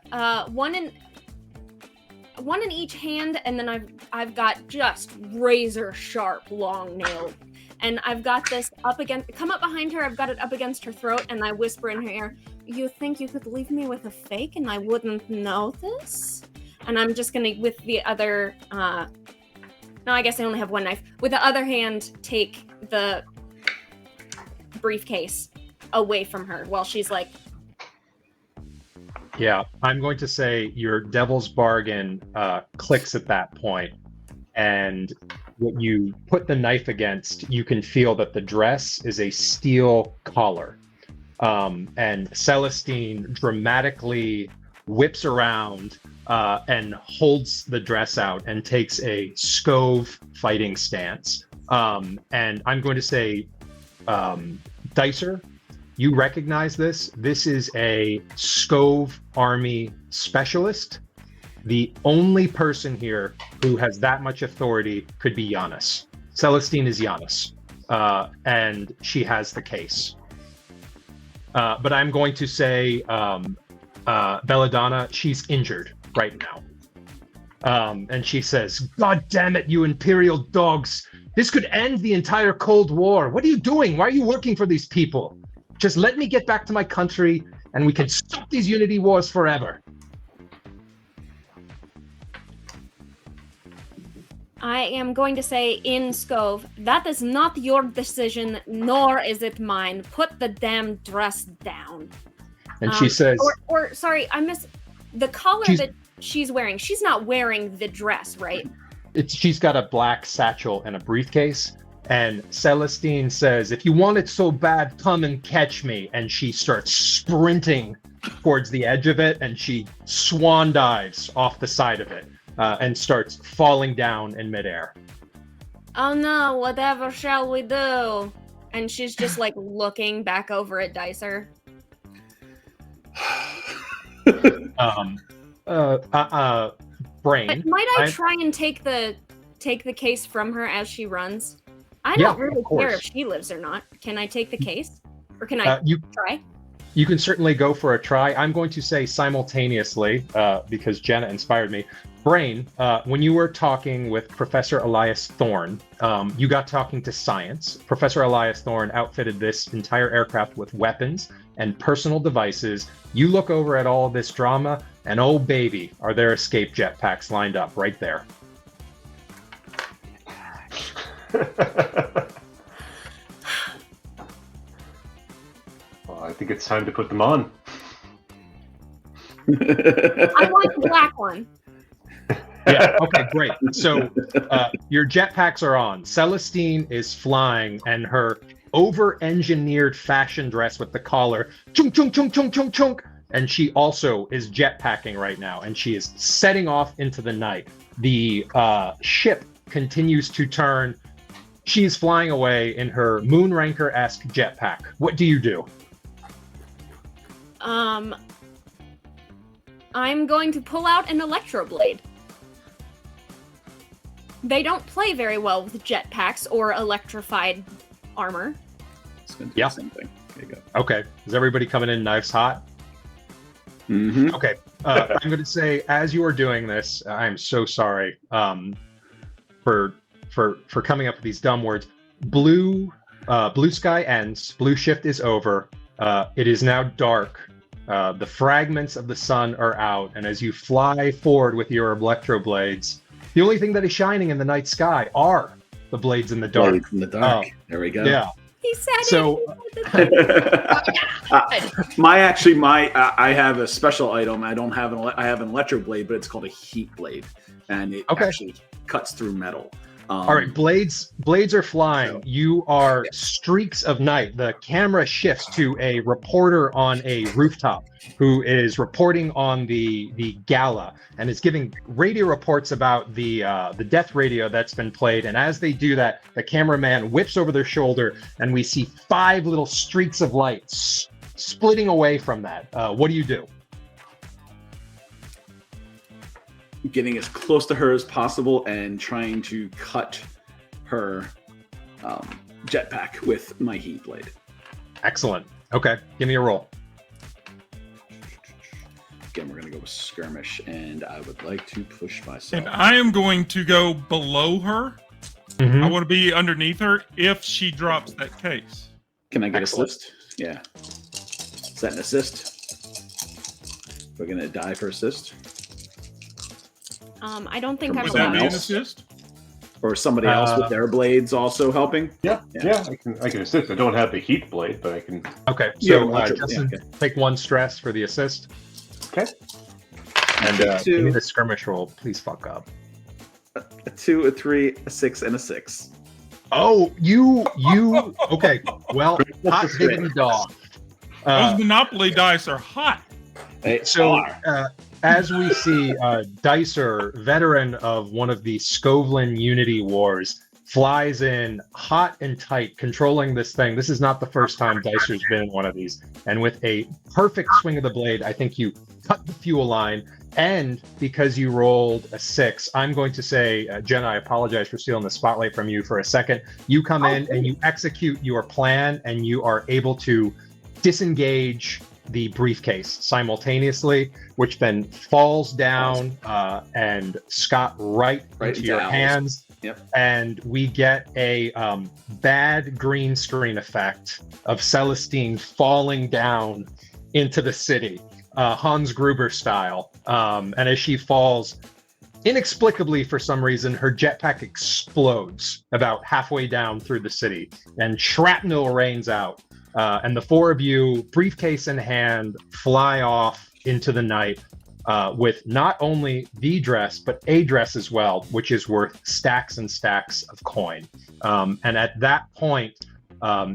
one in each hand, and then I've got just razor sharp long nails. And I've got this come up behind her, I've got it up against her throat, and I whisper in her ear, "You think you could leave me with a fake and I wouldn't notice?" And I'm just gonna, with the other, no, I guess I only have 1 knife. With the other hand, take the briefcase away from her while she's like... Yeah, I'm going to say your devil's bargain clicks at that point, and what you put the knife against, you can feel that the dress is a steel collar. And Celestine dramatically whips around and holds the dress out and takes a Scove fighting stance. And I'm going to say, Dicer, you recognize this. This is a Scove army specialist. The only person here who has that much authority could be Giannis. Celestine is Giannis, and she has the case. But I'm going to say Belladonna, she's injured right now. And she says, "God damn it, you Imperial dogs. This could end the entire Cold War. What are you doing? Why are you working for these people? Just let me get back to my country and we can stop these unity wars forever." I am going to say in Scove, "That is not your decision, nor is it mine. Put the damn dress down." And she says... Or sorry, I missed the collar that she's wearing. She's not wearing the dress, right? She's got a black satchel and a briefcase. And Celestine says, "If you want it so bad, come and catch me." And she starts sprinting towards the edge of it, and she swan dives off the side of it and starts falling down in midair. "Oh no, whatever shall we do?" And she's just like looking back over at Dicer. Brain. But might I try and take the case from her as she runs? I don't really care if she lives or not. Can I take the case? Or can I try? You can certainly go for a try. I'm going to say simultaneously, because Jenna inspired me. Brain, when you were talking with Professor Elias Thorne, you got talking to science. Professor Elias Thorne outfitted this entire aircraft with weapons and personal devices. You look over at all of this drama, and oh baby, are there escape jetpacks lined up right there. Well, I think it's time to put them on. I want the black one. Yeah, okay, great. So your jetpacks are on. Celestine is flying, and her over-engineered fashion dress with the collar, chunk, chunk, chunk, chunk, chunk, chunk, and she also is jetpacking right now, and she is setting off into the night. The ship continues to turn. She's flying away in her Moonranker-esque jetpack. What do you do? I'm going to pull out an electroblade. They don't play very well with jetpacks or electrified armor. It's going to do the same thing. There you go. Okay. Is everybody coming in knives hot? Mm-hmm. Okay. I'm going to say, as you are doing this, I'm so sorry for coming up with these dumb words. Blue sky ends. Blue shift is over. It is now dark. The fragments of the sun are out, and as you fly forward with your electroblades, the only thing that is shining in the night sky are the blades in the dark. Blades in the dark. There we go. Yeah. He said So- I have a special item. I don't have I have an electro blade, but it's called a heat blade, and it actually cuts through metal. All right, blades are flying. So- You are streaks of night. The camera shifts to a reporter on a rooftop who is reporting on the gala and is giving radio reports about the death radio that's been played. And as they do that, the cameraman whips over their shoulder, and we see 5 little streaks of light splitting away from that. What do you do? Getting as close to her as possible and trying to cut her jetpack with my heat blade. Excellent. Okay, give me a roll. Again, we're going to go with skirmish, and I would like to push myself. And I am going to go below her. Mhm. I want to be underneath her if she drops that case. Can I get Excellent. assist? Yeah. Is that an assist? We're going to die for assist? I don't think Would I'm Would that someone be an allowed. else? assist? Or somebody else with their blades also helping? Yeah, Yeah. I can assist. I don't have the heat blade, but I can. Okay, Yeah, so electro- Justin, yeah, okay. take 1 stress for the assist. Okay. And Two. give me the skirmish roll. Please fuck up. A 2, a 3, a 6, and a 6. Oh, you. Okay, well, hot diggity dog. Those Monopoly dice are hot. So, as we see, Dicer, veteran of one of the Skovlin Unity Wars, flies in hot and tight, controlling this thing. This is not the first time Dicer's been in one of these. And with a perfect swing of the blade, I think you cut the fuel line. And because you rolled a 6, I'm going to say, Jenna, I apologize for stealing the spotlight from you for a second. You come in and you execute your plan, and you are able to disengage the briefcase simultaneously, which then falls down and Scott right into your down. hands. Yep. And we get a bad green screen effect of Celestine falling down into the city, Hans Gruber style. And as she falls, inexplicably for some reason, her jetpack explodes about halfway down through the city, and shrapnel rains out. And the 4 of you, briefcase in hand, fly off into the night with not only the dress, but a dress as well, which is worth stacks and stacks of coin. And at that point,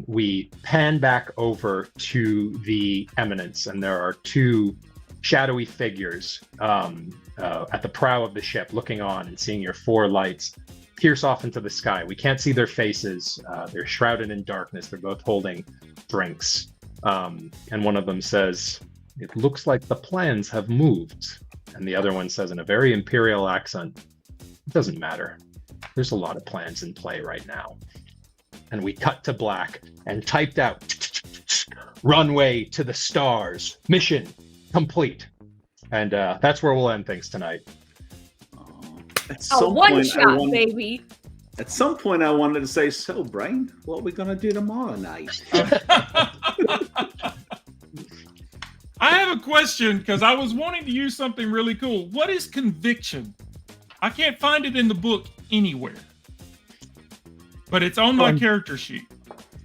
we pan back over to the eminence, and there are 2 shadowy figures at the prow of the ship looking on and seeing your 4 lights pierce off into the sky. We can't see their faces. They're shrouded in darkness. They're both holding drinks. And one of them says, "It looks like the plans have moved." And the other one says in a very imperial accent, "It doesn't matter. There's a lot of plans in play right now." And we cut to black and typed out, "Runway to the stars. Mission complete." And that's where we'll end things tonight. At A some one point, shot, baby. At some point, I wanted to say, "So, Brain, what are we gonna do tomorrow night?" I have a question because I was wanting to use something really cool. What is conviction? I can't find it in the book anywhere, but it's on my character sheet.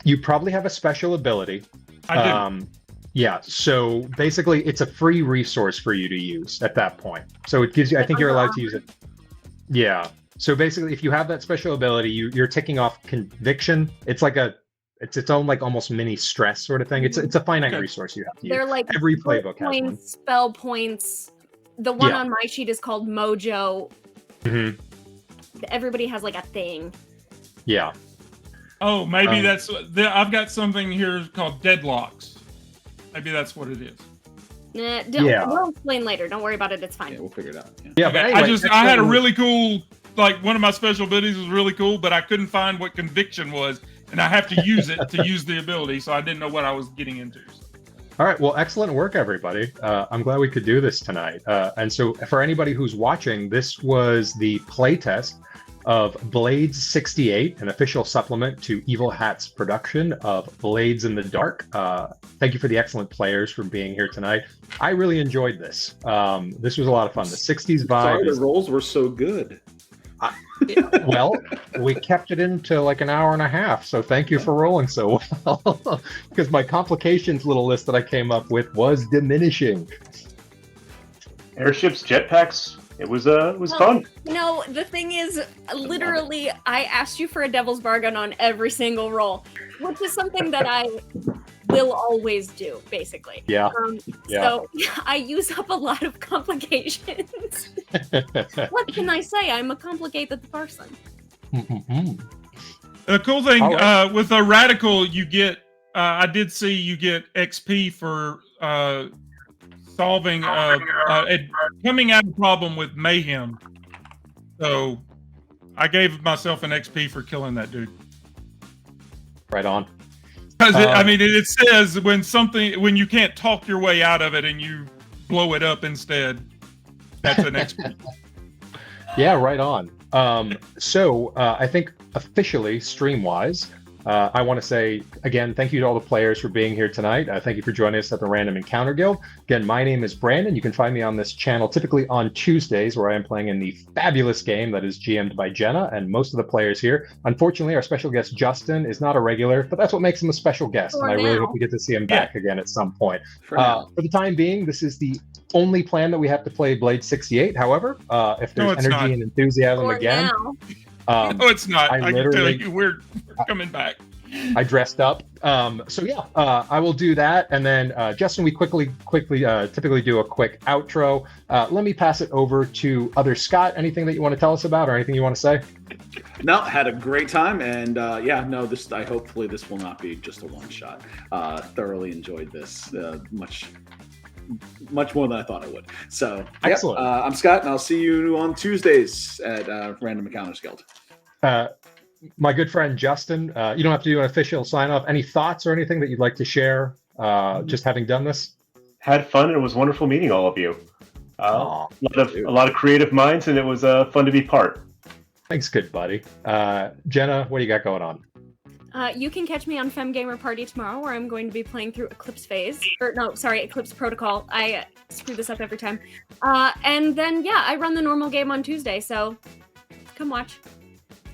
You probably have a special ability. I do. Yeah, so basically it's a free resource for you to use at that point. So it gives you, I think you're allowed to use it. Yeah. So basically if you have that special ability, you're ticking off conviction. It's like it's its own like almost mini stress sort of thing. It's a finite resource you have to use. They're like Every skill playbook has one. points, spell points. The one Yeah. on my sheet is called Mojo. Mhm. Everybody has like a thing. Yeah. Oh, maybe Um, I've got something here called deadlocks. Maybe that's what it is. Yeah. We'll explain later. Don't worry about it. It's fine. Yeah, we'll figure it out. Yeah. Yeah, but Okay, anyway, I had a excellent- really cool, like one of my special abilities was really cool, but I couldn't find what conviction was, and I have to use it to use the ability, so I didn't know what I was getting into. All right. Well, excellent work, everybody. I'm glad we could do this tonight. And so for anybody who's watching, this was the playtest of Blades 68, an official supplement to Evil Hat's production of Blades in the Dark. Thank you for the excellent players for being here tonight. I really enjoyed this. This was a lot of fun. The 60s vibe Sorry, is the rolls were so good. Well, we kept it into like an hour and a half, so thank you for rolling so well. Because my complications little list that I came up with was diminishing. Airships, jetpacks. It was fun. No, the thing is, literally, I asked you for a devil's bargain on every single roll, which is something that I will always do, basically. Yeah. So I use up a lot of complications. What can I say? I'm a complicated person. The cool thing Right. with a radical, you get. I did see you get XP for solving coming out of a problem with mayhem. So I gave myself an XP for killing that dude. Right on. Because I mean, it says when you can't talk your way out of it and you blow it up instead, that's an XP. Yeah, right on. So I think officially, stream-wise, I want to say, again, thank you to all the players for being here tonight. Thank you for joining us at the Random Encounter Guild. Again, my name is Brandon. You can find me on this channel typically on Tuesdays, where I am playing in the fabulous game that is GM'd by Jenna and most of the players here. Unfortunately, our special guest, Justin, is not a regular, but that's what makes him a special guest, and I really hope we get to see him back again at some point. For the time being, this is the only plan that we have to play Blade 68. However, if there's energy and enthusiasm again... No, it's not. I can tell you, we're coming back. I dressed up. So yeah, I will do that. And then Justin, we quickly typically do a quick outro. Let me pass it over to other Scott. Anything that you want to tell us about or anything you want to say? No, had a great time. And hopefully this will not be just a one shot. Thoroughly enjoyed this much more than I thought I would. So excellent. I'm Scott, and I'll see you on Tuesdays at Random Encounters Guild. My good friend Justin, you don't have to do an official sign off. Any thoughts or anything that you'd like to share? Just having done this, had fun. It was wonderful meeting all of you. A lot of creative minds, and it was fun to be part. Thanks, good buddy. Jenna, what do you got going on? You can catch me on Fem Gamer Party tomorrow, where I'm going to be playing through Eclipse Eclipse Protocol. I screw this up every time. And then, I run the normal game on Tuesday, so come watch.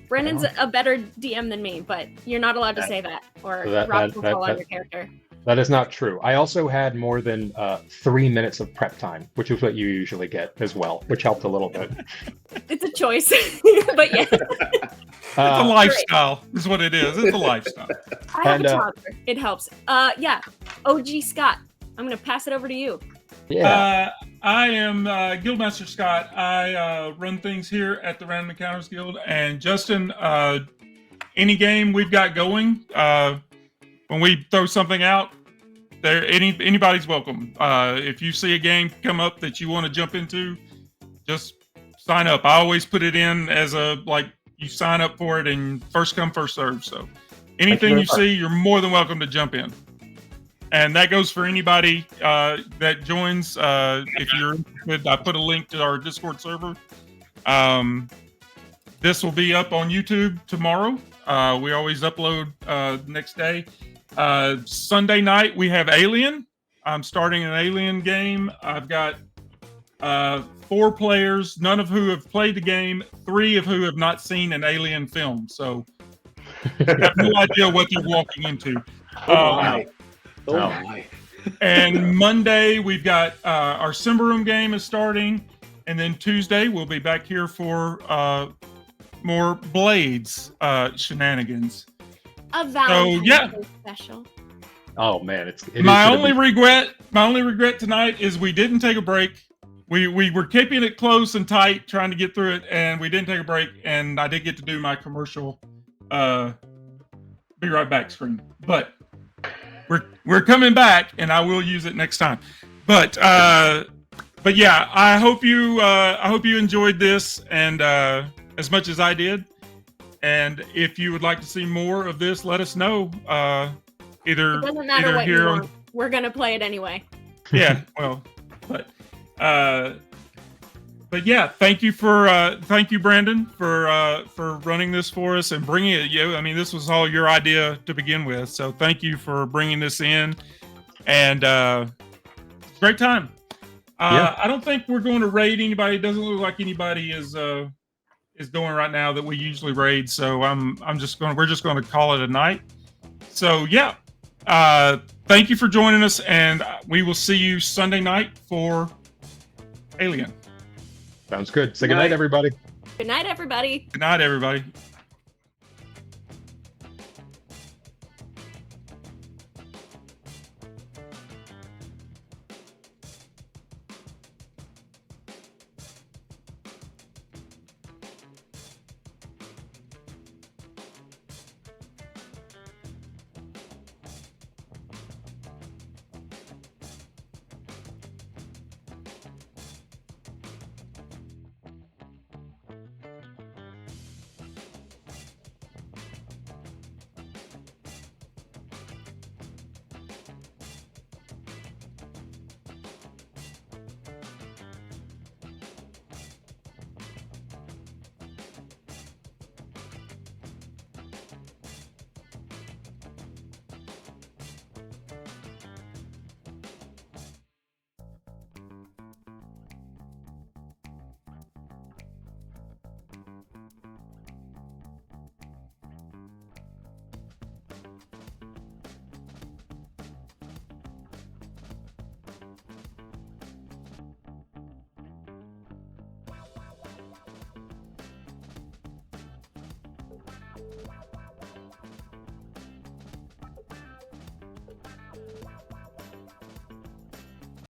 Brandon's a better DM than me, but you're not allowed to say that, or Rob will fall on your character. That is not true. I also had more than 3 minutes of prep time, which is what you usually get as well, which helped a little bit. It's a choice, but yeah. It's a lifestyle, is what it is. It's a lifestyle. I have a toddler. It helps. OG Scott, I'm going to pass it over to you. Yeah. I am Guildmaster Scott. I run things here at the Random Encounters Guild. And Justin, any game we've got going, when we throw something out, anybody's welcome. If you see a game come up that you want to jump into, just sign up. I always put it in as you sign up for it and first come, first serve. So anything you see, you're more than welcome to jump in. And that goes for anybody that joins. If you're interested, I put a link to our Discord server. This will be up on YouTube tomorrow. We always upload next day. Sunday night, we have Alien. I'm starting an Alien game. I've got 4 players, none of who have played the game, 3 of who have not seen an Alien film. So you have no idea what you're walking into. And Monday, we've got our Simba Room game is starting. And then Tuesday, we'll be back here for more Blades shenanigans. A Valentine's special. Oh man, my only regret tonight is we didn't take a break. We were keeping it close and tight, trying to get through it, and we didn't take a break. And I did get to do my commercial be right back screen, but we're coming back, and I will use it next time. But yeah, I hope you enjoyed this, and as much as I did. And if you would like to see more of this, let us know. It doesn't matter what you want. We're gonna play it anyway. Yeah, well, but yeah, thank you Brandon for running this for us and bringing it. I mean, this was all your idea to begin with, so thank you for bringing this in, and great time. I don't think we're going to raid anybody. It doesn't look like anybody is is going right now that we usually raid. So we're just going to call it a night. So yeah, thank you for joining us, and we will see you Sunday night for Alien. Sounds good. Say good night, everybody. Good night, everybody. Good night, everybody.